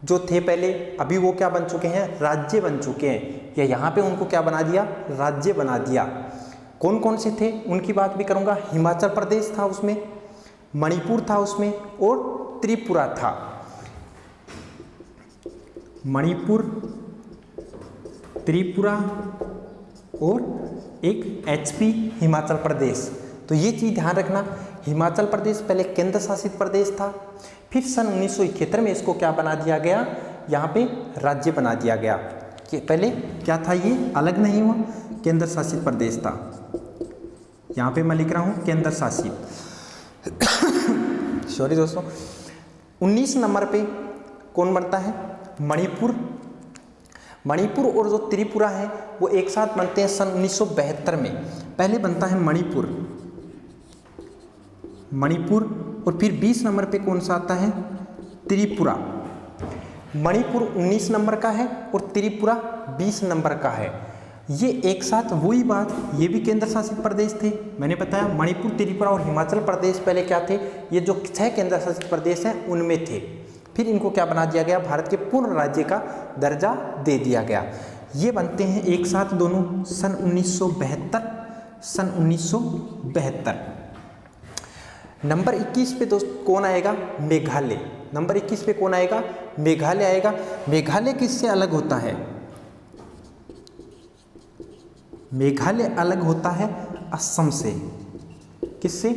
Speaker 1: जो थे पहले, अभी वो क्या बन चुके हैं, राज्य बन चुके हैं। या यहाँ पे उनको क्या बना दिया, राज्य बना दिया। कौन कौन से थे उनकी बात भी करूंगा। हिमाचल प्रदेश था उसमें, मणिपुर था उसमें, और त्रिपुरा था। मणिपुर, त्रिपुरा और एक HP हिमाचल प्रदेश। तो ये चीज ध्यान रखना, हिमाचल प्रदेश पहले केंद्र शासित प्रदेश था, फिर सन 1971 में इसको क्या बना दिया गया, यहाँ पे राज्य बना दिया गया। कि पहले क्या था, ये अलग नहीं हुआ, केंद्र शासित प्रदेश था। यहाँ पे मैं लिख रहा हूँ केंद्र शासित सॉरी दोस्तों। 19 नंबर पे कौन बनता है, मणिपुर। मणिपुर और जो त्रिपुरा है वो एक साथ बनते हैं सन 1972 में। पहले बनता है मणिपुर, मणिपुर, और फिर 20 नंबर पे कौन सा आता है, त्रिपुरा। मणिपुर 19 नंबर का है और त्रिपुरा 20 नंबर का है। ये एक साथ वही बात, ये भी केंद्र शासित प्रदेश थे। मैंने बताया मणिपुर, त्रिपुरा और हिमाचल प्रदेश पहले क्या थे, ये जो 6 केंद्र शासित प्रदेश हैं उनमें थे। फिर इनको क्या बना दिया गया, भारत के पूर्ण राज्य का दर्जा दे दिया गया। ये बनते हैं एक साथ दोनों सन 1972, सन 1972। नंबर 21 पे दोस्त कौन आएगा, मेघालय। नंबर 21 पे कौन आएगा, मेघालय आएगा। मेघालय किससे अलग होता है, मेघालय अलग होता है असम से। किससे,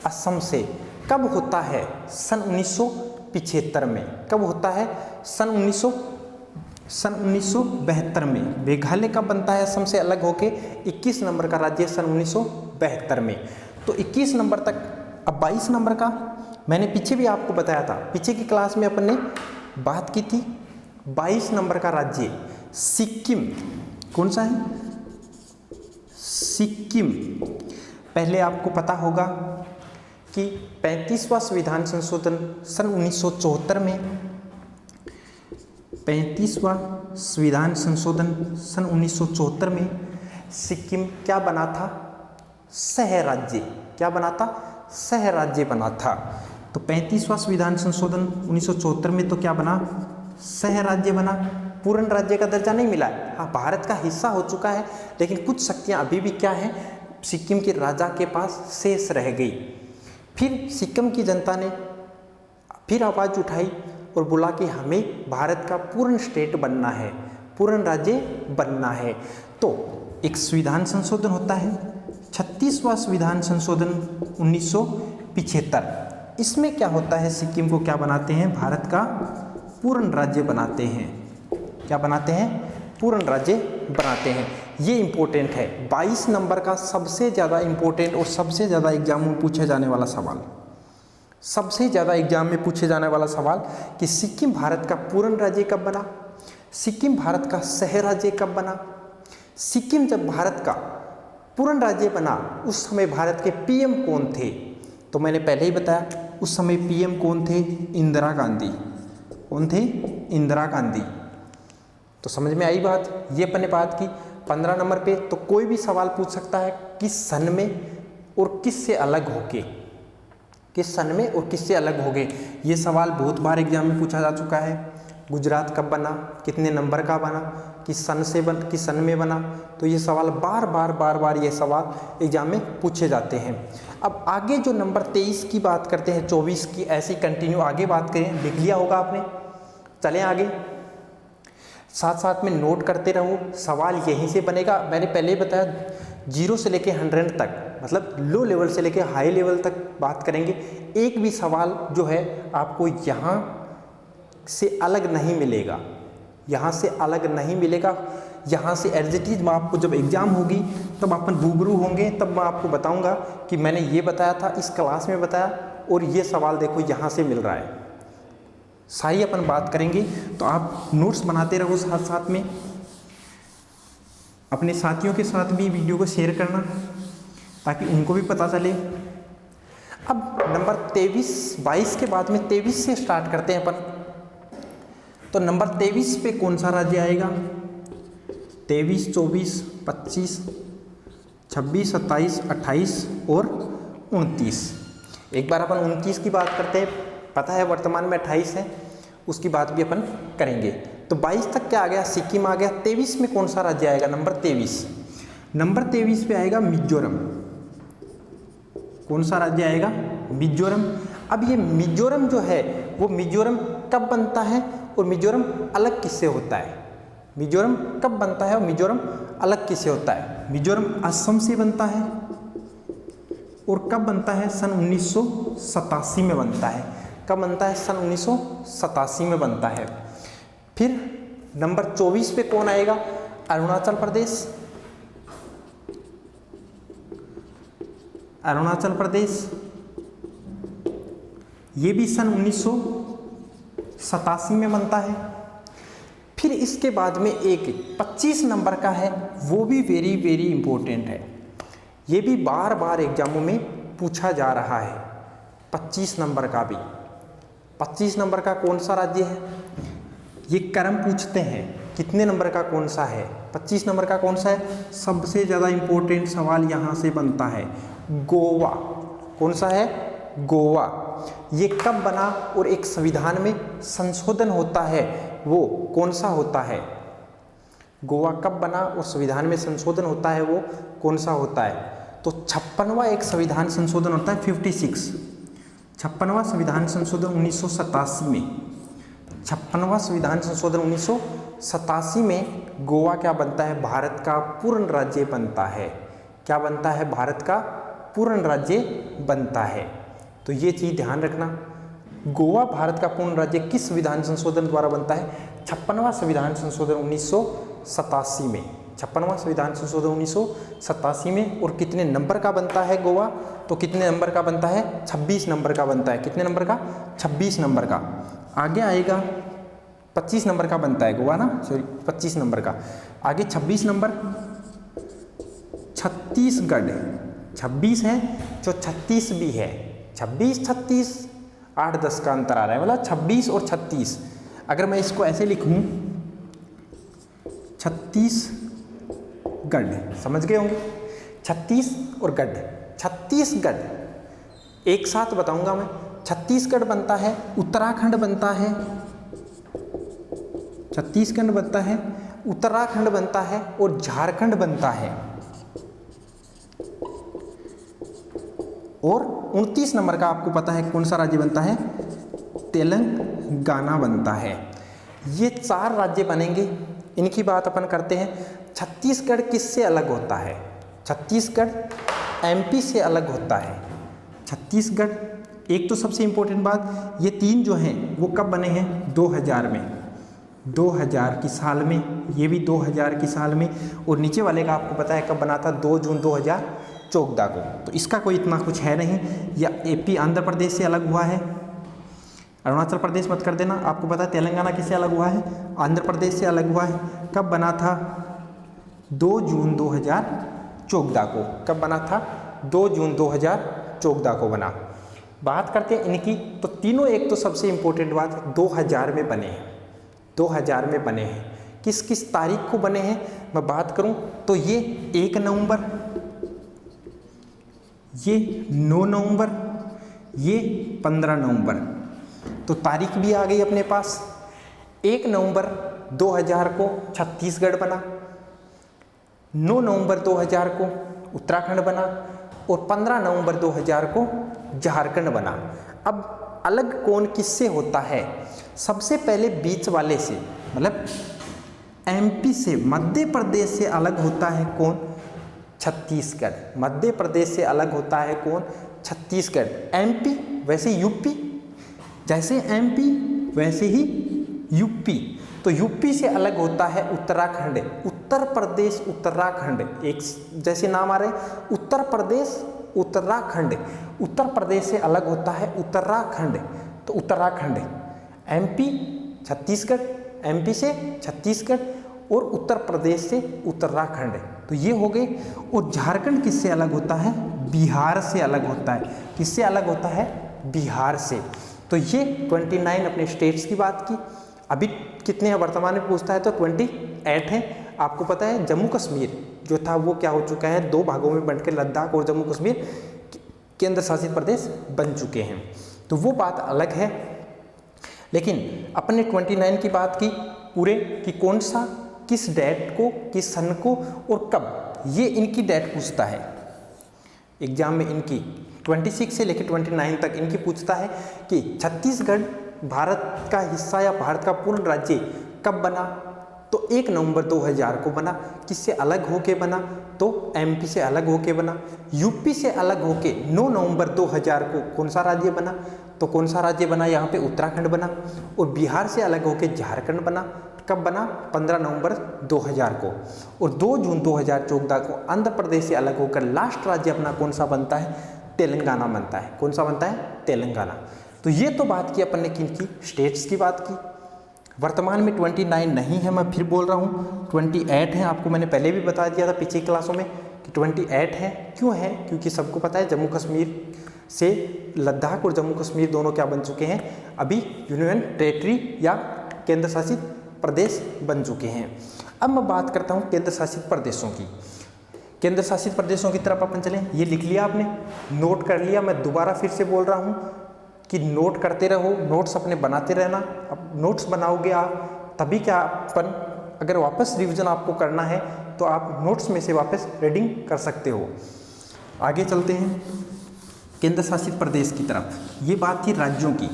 Speaker 1: असम से। कब होता है, सन 1975 में। कब होता है, सन 1972 में। मेघालय कब बनता है असम से अलग होके, 21 नंबर का राज्य सन 1972 में। तो 21 नंबर तक। अब 22 नंबर का मैंने पीछे भी आपको बताया था, पीछे की क्लास में अपन ने बात की थी। 22 नंबर का राज्य सिक्किम। कौन सा है, सिक्किम। पहले आपको पता होगा कि 35वां संविधान संशोधन सन 1974 में, 35वां संविधान संशोधन सन 1974 में सिक्किम क्या बना था, सह राज्य। क्या बना था, सह राज्य बना था। तो 35वां संविधान संशोधन 1974 में तो क्या बना, सह राज्य बना। पूर्ण राज्य का दर्जा नहीं मिला है, हाँ भारत का हिस्सा हो चुका है, लेकिन कुछ शक्तियाँ अभी भी क्या है, सिक्किम के राजा के पास शेष रह गई। फिर सिक्किम की जनता ने फिर आवाज़ उठाई और बोला कि हमें भारत का पूर्ण स्टेट बनना है, पूर्ण राज्य बनना है। तो एक संविधान संशोधन होता है, 36वां संविधान संशोधन 1975। इसमें क्या होता है, सिक्किम को क्या बनाते हैं, भारत का पूर्ण राज्य बनाते हैं। क्या बनाते हैं, पूर्ण राज्य बनाते हैं। ये इंपॉर्टेंट है, 22 नंबर का सबसे ज़्यादा इंपॉर्टेंट और सबसे ज़्यादा एग्जाम में पूछे जाने वाला सवाल, सबसे ज़्यादा एग्जाम में पूछे जाने वाला सवाल कि सिक्किम भारत का पूर्ण राज्य कब बना, सिक्किम भारत का सह राज्य कब बना। सिक्किम जब भारत का पूर्ण राज्य बना उस समय भारत के पीएम कौन थे, तो मैंने पहले ही बताया उस समय पीएम कौन थे, इंदिरा गांधी। कौन थे, इंदिरा गांधी। तो समझ में आई बात, ये अपन ने बात की। 15 नंबर पे तो कोई भी सवाल पूछ सकता है, किस सन में और किस से अलग होके, किस सन में और किस से अलग हो गए। ये सवाल बहुत बार एग्जाम में पूछा जा चुका है। गुजरात कब बना, कितने नंबर का बना, किस सन में बना। तो ये सवाल बार बार ये सवाल एग्जाम में पूछे जाते हैं। अब आगे जो नंबर 23 की बात करते हैं, 24 की, ऐसी कंटिन्यू आगे बात करें। लिख लिया होगा आपने, चलें आगे, साथ साथ में नोट करते रहो। सवाल यहीं से बनेगा। मैंने पहले ही बताया 0 से लेके 100 तक, मतलब लो लेवल से लेके हाई लेवल तक बात करेंगे। एक भी सवाल जो है आपको यहाँ से अलग नहीं मिलेगा, यहाँ से अलग नहीं मिलेगा। यहाँ से एज इट इज मैं आपको जब एग्ज़ाम होगी तब अपन रूबरू होंगे, तब मैं आपको बताऊँगा कि मैंने ये बताया था, इस क्लास में बताया, और ये सवाल देखो यहाँ से मिल रहा है। सारी अपन बात करेंगे। तो आप नोट्स बनाते रहो, साथ साथ में अपने साथियों के साथ भी वीडियो को शेयर करना ताकि उनको भी पता चले। अब नंबर 22 के बाद में 23 से स्टार्ट करते हैं अपन। तो नंबर 23 पे कौन सा राज्य आएगा, 23, 24, 25, 26, 27, 28 और 29। एक बार अपन 29 की बात करते हैं। पता है वर्तमान में 28 है, उसकी बात भी अपन करेंगे। तो 22 तक क्या आ गया, सिक्किम आ गया। 23 में कौन सा राज्य आएगा, नंबर 23। नंबर 23 पे आएगा मिजोरम। कौन सा राज्य आएगा, मिजोरम। अब ये मिजोरम जो है वो मिजोरम कब बनता है और मिजोरम अलग किससे होता है, मिजोरम कब बनता है और मिजोरम अलग किससे होता है। मिजोरम असम से बनता है और कब बनता है? सन 1987 में बनता है। कब बनता है? सन 1987 में बनता है। फिर नंबर 24 पे कौन आएगा? अरुणाचल प्रदेश। अरुणाचल प्रदेश ये भी सन 1987 में बनता है। फिर इसके बाद में एक 25 नंबर का है, वो भी वेरी वेरी इंपॉर्टेंट है। ये भी बार बार एग्जामों में पूछा जा रहा है। 25 नंबर का भी, 25 नंबर का कौन सा राज्य है? ये क्रम पूछते हैं, कितने नंबर का कौन सा है? 25 नंबर का कौन सा है? सबसे ज़्यादा इंपॉर्टेंट सवाल यहाँ से बनता है, गोवा। कौन सा है? गोवा। ये कब बना और एक संविधान में संशोधन होता है, वो कौन सा होता है? गोवा कब बना और संविधान में संशोधन होता है, वो कौन सा होता है? तो 56वां एक संविधान संशोधन होता है, 56, 56वां संविधान संशोधन 1987 में। 56वां संविधान संशोधन 1987 में गोवा क्या बनता है? भारत का पूर्ण राज्य बनता है। क्या बनता है? भारत का पूर्ण राज्य बनता है। तो ये चीज़ ध्यान रखना, गोवा भारत का पूर्ण राज्य किस संविधान संशोधन द्वारा बनता है? 56वां संविधान संशोधन 1987 में। 56वां संविधान संशोधन 1987 में। और कितने नंबर का बनता है गोवा? तो कितने नंबर का बनता है? 26 नंबर का बनता है। कितने नंबर का? 26 नंबर का। आगे आएगा 25 नंबर का बनता है गोवा ना, सॉरी 25 नंबर का। आगे 26 नंबर छत्तीसगढ़। 26 है जो 36 भी है, 26 36 8-10 का अंतर आ रहा है, मतलब 26 और 36। अगर मैं इसको ऐसे लिखूं, छत्तीसगढ़, समझ गए होंगे? 36 और गढ़, छत्तीसगढ़ एक साथ बताऊंगा मैं। छत्तीसगढ़ बनता है, उत्तराखंड बनता है, छत्तीसगढ़ बनता है, उत्तराखंड बनता है और झारखंड बनता है। और 29 नंबर का आपको पता है कौन सा राज्य बनता है? तेलंगाना बनता है। ये 4 राज्य बनेंगे, इनकी बात अपन करते हैं। छत्तीसगढ़ किससे अलग होता है? छत्तीसगढ़ एमपी से अलग होता है। छत्तीसगढ़, एक तो सबसे इंपॉर्टेंट बात, ये 3 जो हैं वो कब बने हैं? 2000 में, 2000 की साल में, ये भी 2000 की साल में। और नीचे वाले का आपको पता है कब बना था? 2 जून 2014 को। तो इसका कोई इतना कुछ है नहीं। या एपी आंध्र प्रदेश से अलग हुआ है, अरुणाचल प्रदेश मत कर देना। आपको पता है तेलंगाना किससे अलग हुआ है? आंध्र प्रदेश से अलग हुआ है। कब बना था? 2 जून 2014 को। कब बना था? 2 जून 2014 को बना। बात करते हैं इनकी, तो तीनों, एक तो सबसे इंपॉर्टेंट बात 2000 में बने हैं, 2000 में बने हैं। किस किस तारीख को बने हैं मैं बात करूं तो ये 1 नवंबर, ये 9 नवंबर, ये 15 नवंबर। तो तारीख भी आ गई अपने पास। 1 नवंबर 2000 को छत्तीसगढ़ बना, 9 नवंबर 2000 को उत्तराखंड बना और 15 नवंबर 2000 को झारखंड बना। अब अलग कौन किससे होता है? सबसे पहले बीच वाले से, मतलब एमपी से, मध्य प्रदेश से अलग होता है कौन? छत्तीसगढ़। मध्य प्रदेश से अलग होता है कौन? छत्तीसगढ़। एमपी वैसे यूपी, जैसे एमपी वैसे ही यूपी। तो यूपी से अलग होता है उत्तराखंड। उत्तर प्रदेश, उत्तराखंड एक जैसे नाम आ रहे हैं, उत्तर प्रदेश, उत्तराखंड। उत्तर प्रदेश से अलग होता है उत्तराखंड, तो उत्तराखंड। एमपी छत्तीसगढ़, एमपी से छत्तीसगढ़ और उत्तर प्रदेश से उत्तराखंड। तो ये हो गए। और झारखंड किससे अलग होता है? बिहार से अलग होता है। किससे अलग होता है? बिहार से। तो ये 29 अपने स्टेट्स की बात की। अभी कितने हैं वर्तमान में पूछता है तो 28 हैं। आपको पता है जम्मू कश्मीर जो था वो क्या हो चुका है? 2 भागों में बंट के लद्दाख और जम्मू कश्मीर केंद्र शासित प्रदेश बन चुके हैं। तो वो बात अलग है। लेकिन अपने 29 की बात की पूरे कि कौन सा, किस डेट को, किस सन को और कब, ये इनकी डेट पूछता है एग्जाम में। इनकी 26 से लेकर 29 तक इनकी पूछता है कि छत्तीसगढ़ भारत का हिस्सा या भारत का पूर्ण राज्य कब बना, तो 1 नवंबर 2000 को बना। किससे अलग होके बना? तो एमपी से अलग होके बना। यूपी से अलग होके 9 नवंबर 2000 को कौन सा राज्य बना? तो कौन सा राज्य बना? यहाँ पे उत्तराखंड बना। और बिहार से अलग होके झारखंड बना। कब बना? 15 नवंबर 2000 को। और 2 जून 2014 को आंध्र प्रदेश से अलग होकर लास्ट राज्य अपना कौन सा बनता है? तेलंगाना बनता है। कौन सा बनता है? तेलंगाना। तो ये तो बात की अपन ने किन की? स्टेट्स की बात की। वर्तमान में 29 नहीं है, मैं फिर बोल रहा हूँ 28 है। आपको मैंने पहले भी बता दिया था पिछली क्लासों में कि 28 है। क्यों है? क्योंकि सबको पता है जम्मू कश्मीर से लद्दाख और जम्मू कश्मीर दोनों क्या बन चुके हैं? अभी यूनियन टेरिटरी या केंद्र शासित प्रदेश बन चुके हैं। अब मैं बात करता हूँ केंद्र शासित प्रदेशों की। केंद्र शासित प्रदेशों की तरफ अपन चलें। ये लिख लिया आपने, नोट कर लिया। मैं दोबारा फिर से बोल रहा हूँ कि नोट करते रहो, नोट्स अपने बनाते रहना। अब नोट्स बनाओगे आप तभी क्या अपन, अगर वापस रिवीजन आपको करना है तो आप नोट्स में से वापस रीडिंग कर सकते हो। आगे चलते हैं केंद्र शासित प्रदेश की तरफ। ये बात थी राज्यों की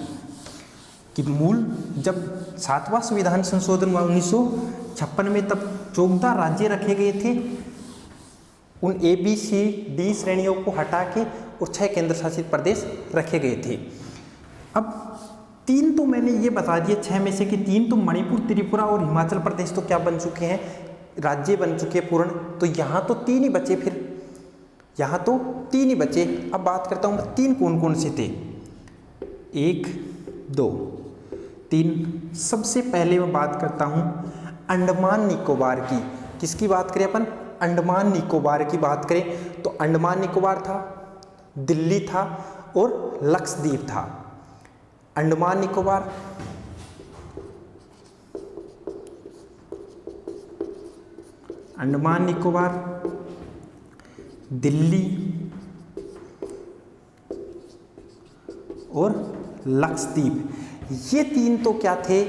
Speaker 1: कि मूल जब 7वां संविधान संशोधन हुआ 1956 में, तब 14 राज्य रखे गए थे। उन ABCD श्रेणियों को हटा के और 6 केंद्र शासित प्रदेश रखे गए थे। अब 3 तो मैंने ये बता दिए 6 में से कि 3 तो मणिपुर, त्रिपुरा और हिमाचल प्रदेश तो क्या बन चुके हैं? राज्य बन चुके हैं पूर्ण। तो यहाँ तो 3 ही बचे, फिर यहाँ तो 3 ही बचे। अब बात करता हूँ 3 कौन कौन से थे? 1 2 3। सबसे पहले मैं बात करता हूँ अंडमान निकोबार की। किसकी बात करें अपन? अंडमान निकोबार की बात करें तो अंडमान निकोबार था, दिल्ली था और लक्षद्वीप था। अंडमान निकोबार, अंडमान निकोबार, दिल्ली और लक्षद्वीप, ये 3 तो क्या थे?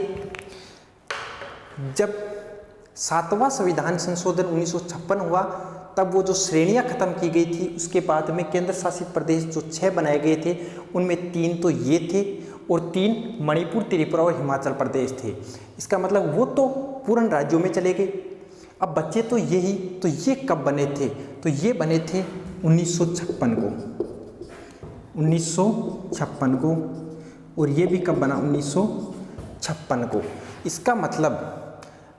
Speaker 1: जब 7वां संविधान संशोधन 1956 हुआ तब वो जो श्रेणियां खत्म की गई थी, उसके बाद में केंद्र शासित प्रदेश जो 6 बनाए गए थे उनमें 3 तो ये थे और 3 मणिपुर, त्रिपुरा और हिमाचल प्रदेश थे। इसका मतलब वो तो पूर्ण राज्यों में चले गए। अब बच्चे तो यही, तो ये कब बने थे? तो ये बने थे 1956 को, 1956 को। और ये भी कब बना? 1956 को।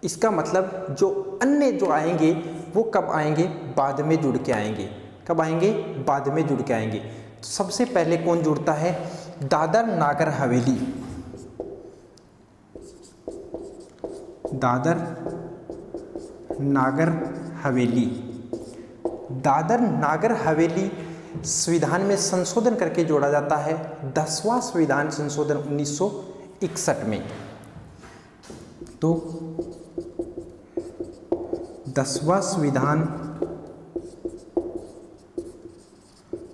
Speaker 1: इसका मतलब जो अन्य जो आएंगे वो कब आएंगे? बाद में जुड़ के आएंगे। कब आएंगे? बाद में जुड़ के आएंगे। तो सबसे पहले कौन जुड़ता है? दादर नागर हवेली। दादर नागर हवेली, दादर नागर हवेली संविधान में संशोधन करके जोड़ा जाता है 10वां संविधान संशोधन 1961 में। तो 10वां संविधान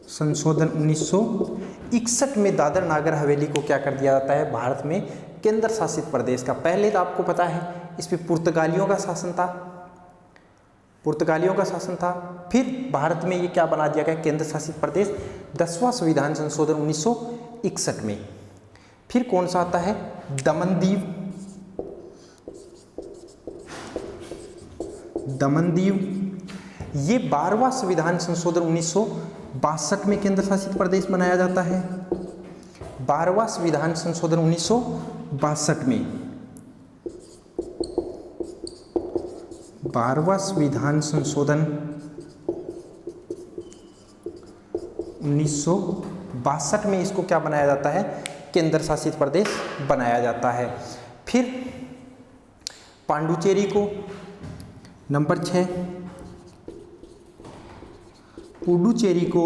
Speaker 1: संशोधन 1961 में दादर नागर हवेली को क्या कर दिया जाता है? भारत में केंद्र शासित प्रदेश का। पहले तो आपको पता है इस पर पुर्तगालियों का शासन था, पुर्तगालियों का शासन था। फिर भारत में ये क्या बना दिया गया? केंद्र शासित प्रदेश 10वां संविधान संशोधन 1961 में। फिर कौन सा आता है? दमन-दीव, दमन-दीव। ये 12वां संविधान संशोधन 1962 में केंद्र शासित प्रदेश बनाया जाता है। 12वां संविधान संशोधन 1962 में, 12वां संविधान संशोधन 1962 में इसको क्या बनाया जाता है? केंद्र शासित प्रदेश बनाया जाता है। फिर पांडुचेरी को नंबर 6, पुडुचेरी को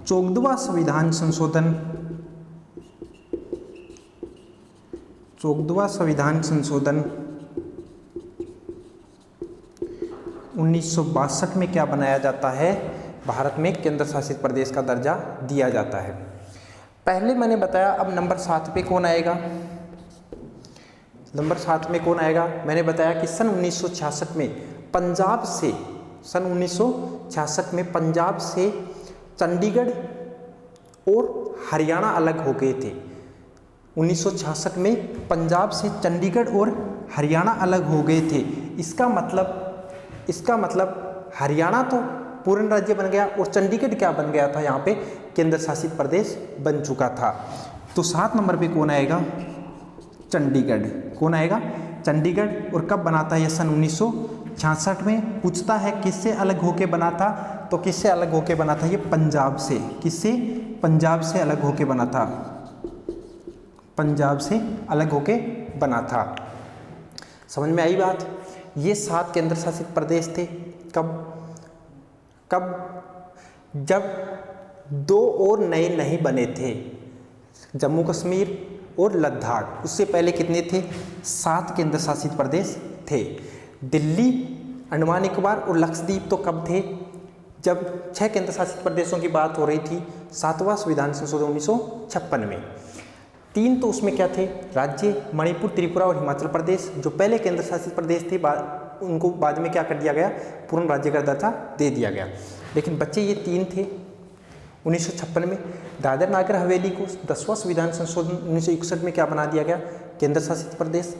Speaker 1: 14वां संविधान संशोधन, 14वां संविधान संशोधन 1962 में क्या बनाया जाता है? भारत में केंद्र शासित प्रदेश का दर्जा दिया जाता है। पहले मैंने बताया। अब नंबर 7 पे कौन आएगा? नंबर 7 में कौन आएगा? मैंने बताया कि सन 1966 में पंजाब से, सन 1966 में पंजाब से चंडीगढ़ और हरियाणा अलग हो गए थे। 1966 में पंजाब से चंडीगढ़ और हरियाणा अलग हो गए थे। इसका मतलब हरियाणा तो पूर्ण राज्य बन गया और चंडीगढ़ क्या बन गया था, यहाँ पे केंद्र शासित प्रदेश बन चुका था। तो 7 नंबर पे कौन आएगा, चंडीगढ़। कौन आएगा, चंडीगढ़। और कब बना था यह, सन 1966 में। पूछता है किससे अलग होके बना था, तो किससे अलग होके बना था, ये पंजाब से। किससे, पंजाब से अलग होके बना था, पंजाब से अलग होके बना था। समझ में आई बात। ये 7 केंद्र शासित प्रदेश थे। कब जब 2 और नए नहीं बने थे, जम्मू कश्मीर और लद्दाख। उससे पहले कितने थे, 7 केंद्र शासित प्रदेश थे। दिल्ली, अंडमान निकोबार और लक्षद्वीप तो कब थे, जब 6 केंद्र शासित प्रदेशों की बात हो रही थी 7वां संविधान संशोधन 1956 में। 3 तो उसमें क्या थे, राज्य मणिपुर, त्रिपुरा और हिमाचल प्रदेश, जो पहले केंद्र शासित प्रदेश थे, उनको बाद में क्या कर दिया गया, पूर्ण राज्य का दर्जा दे दिया गया। लेकिन बच्चे ये 3 थे 1956 में। दादर नागर हवेली को 10वां संविधान संशोधन 1961 में क्या बना दिया गया, केंद्र शासित प्रदेश।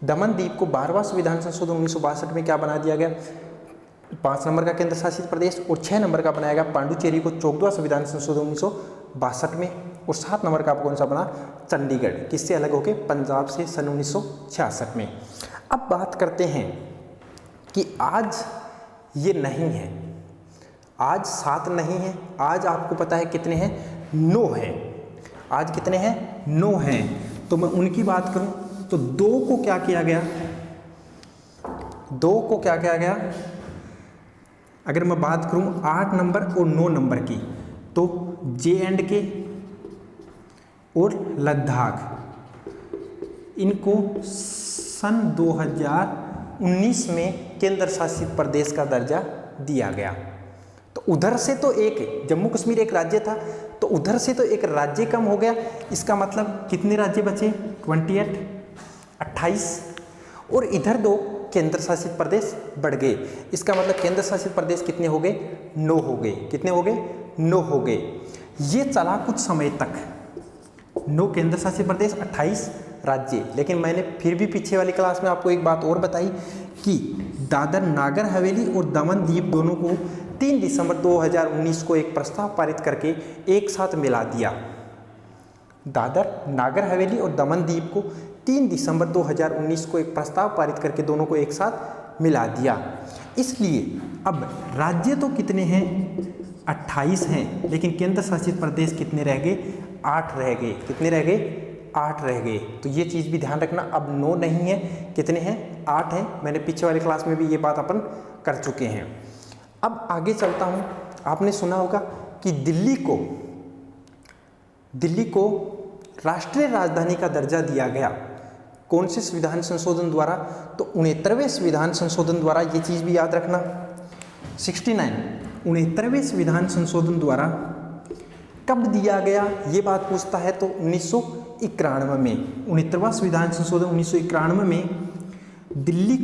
Speaker 1: दमन द्वीप को 12वां संविधान संशोधन 1962 में क्या बना दिया गया, 5 नंबर का केंद्र शासित प्रदेश। और 6 नंबर का बनाया गया पांडुचेरी को 14वां संविधान संशोधन 1962 में। और 7 नंबर का कौन सा बना, चंडीगढ़। किससे अलग होके, पंजाब से, सन 1966 में। अब बात करते हैं कि आज ये नहीं है, आज 7 नहीं है, आज आपको पता है कितने हैं, 9 हैं। आज कितने हैं, 9 हैं। तो मैं उनकी बात करूं तो 2 को क्या किया गया, 2 को क्या किया गया, अगर मैं बात करूं 8 नंबर और 9 नंबर की, तो J&K और लद्दाख, इनको सन 2019 में केंद्र शासित प्रदेश का दर्जा दिया गया। तो उधर से तो एक, जम्मू कश्मीर एक राज्य था, तो उधर से तो एक राज्य कम हो गया। इसका मतलब कितने राज्य बचे, 28। और इधर 2 केंद्र शासित प्रदेश बढ़ गए। इसका मतलब केंद्र शासित प्रदेश कितने हो गए, 9 हो गए। कितने हो गए, 9 हो गए। ये चला कुछ समय तक, 9 केंद्र शासित प्रदेश, 28 राज्य। लेकिन मैंने फिर भी पीछे वाली क्लास में आपको एक बात और बताई कि दादर नागर हवेली और दमन द्वीप दोनों को 3 दिसंबर 2019 को एक प्रस्ताव पारित करके एक साथ मिला दिया। दादर नागर हवेली और दमन द्वीप को 3 दिसंबर 2019 को एक प्रस्ताव पारित करके दोनों को एक साथ मिला दिया। इसलिए अब राज्य तो कितने हैं, 28 हैं, लेकिन केंद्र शासित प्रदेश कितने रह गए, 8 रह गए। कितने रह गए, 8 रह गए। तो ये चीज़ भी ध्यान रखना, अब 9 नहीं है, कितने हैं, 8 हैं। मैंने पीछे वाली क्लास में भी ये बात अपन कर चुके हैं। अब आगे चलता हूँ। आपने सुना होगा कि दिल्ली को राष्ट्रीय राजधानी का दर्जा दिया गया। कौन से संविधान संशोधन द्वारा, तो 69वें संविधान संशोधन द्वारा। ये चीज़ भी याद रखना, 69वें संविधान संशोधन द्वारा कब दिया गया, ये बात पूछता है तो 1991 में। 69वां संविधान संशोधन 1991 में दिल्ली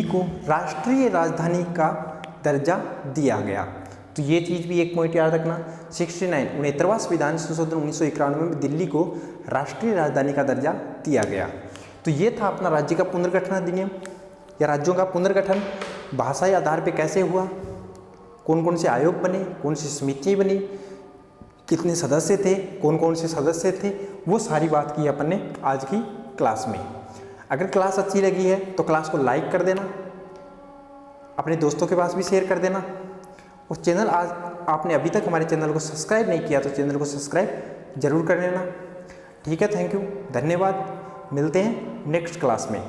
Speaker 1: को राष्ट्रीय राजधानी का दर्जा दिया गया। तो ये चीज़ भी एक पॉइंट याद रखना, 69वां संविधान संशोधन 1991 में दिल्ली को राष्ट्रीय राजधानी का दर्जा दिया गया। तो ये था अपना राज्य का पुनर्गठन अधिनियम या राज्यों का पुनर्गठन। भाषाई आधार पे कैसे हुआ, कौन कौन से आयोग बने, कौन सी समितियाँ बनी, कितने सदस्य थे, कौन कौन से सदस्य थे, वो सारी बात की अपन ने आज की क्लास में। अगर क्लास अच्छी लगी है तो क्लास को लाइक कर देना, अपने दोस्तों के पास भी शेयर कर देना। और चैनल आज आपने अभी तक हमारे चैनल को सब्सक्राइब नहीं किया तो चैनल को सब्सक्राइब जरूर कर लेना। ठीक है, थैंक यू, धन्यवाद। मिलते हैं नेक्स्ट क्लास में।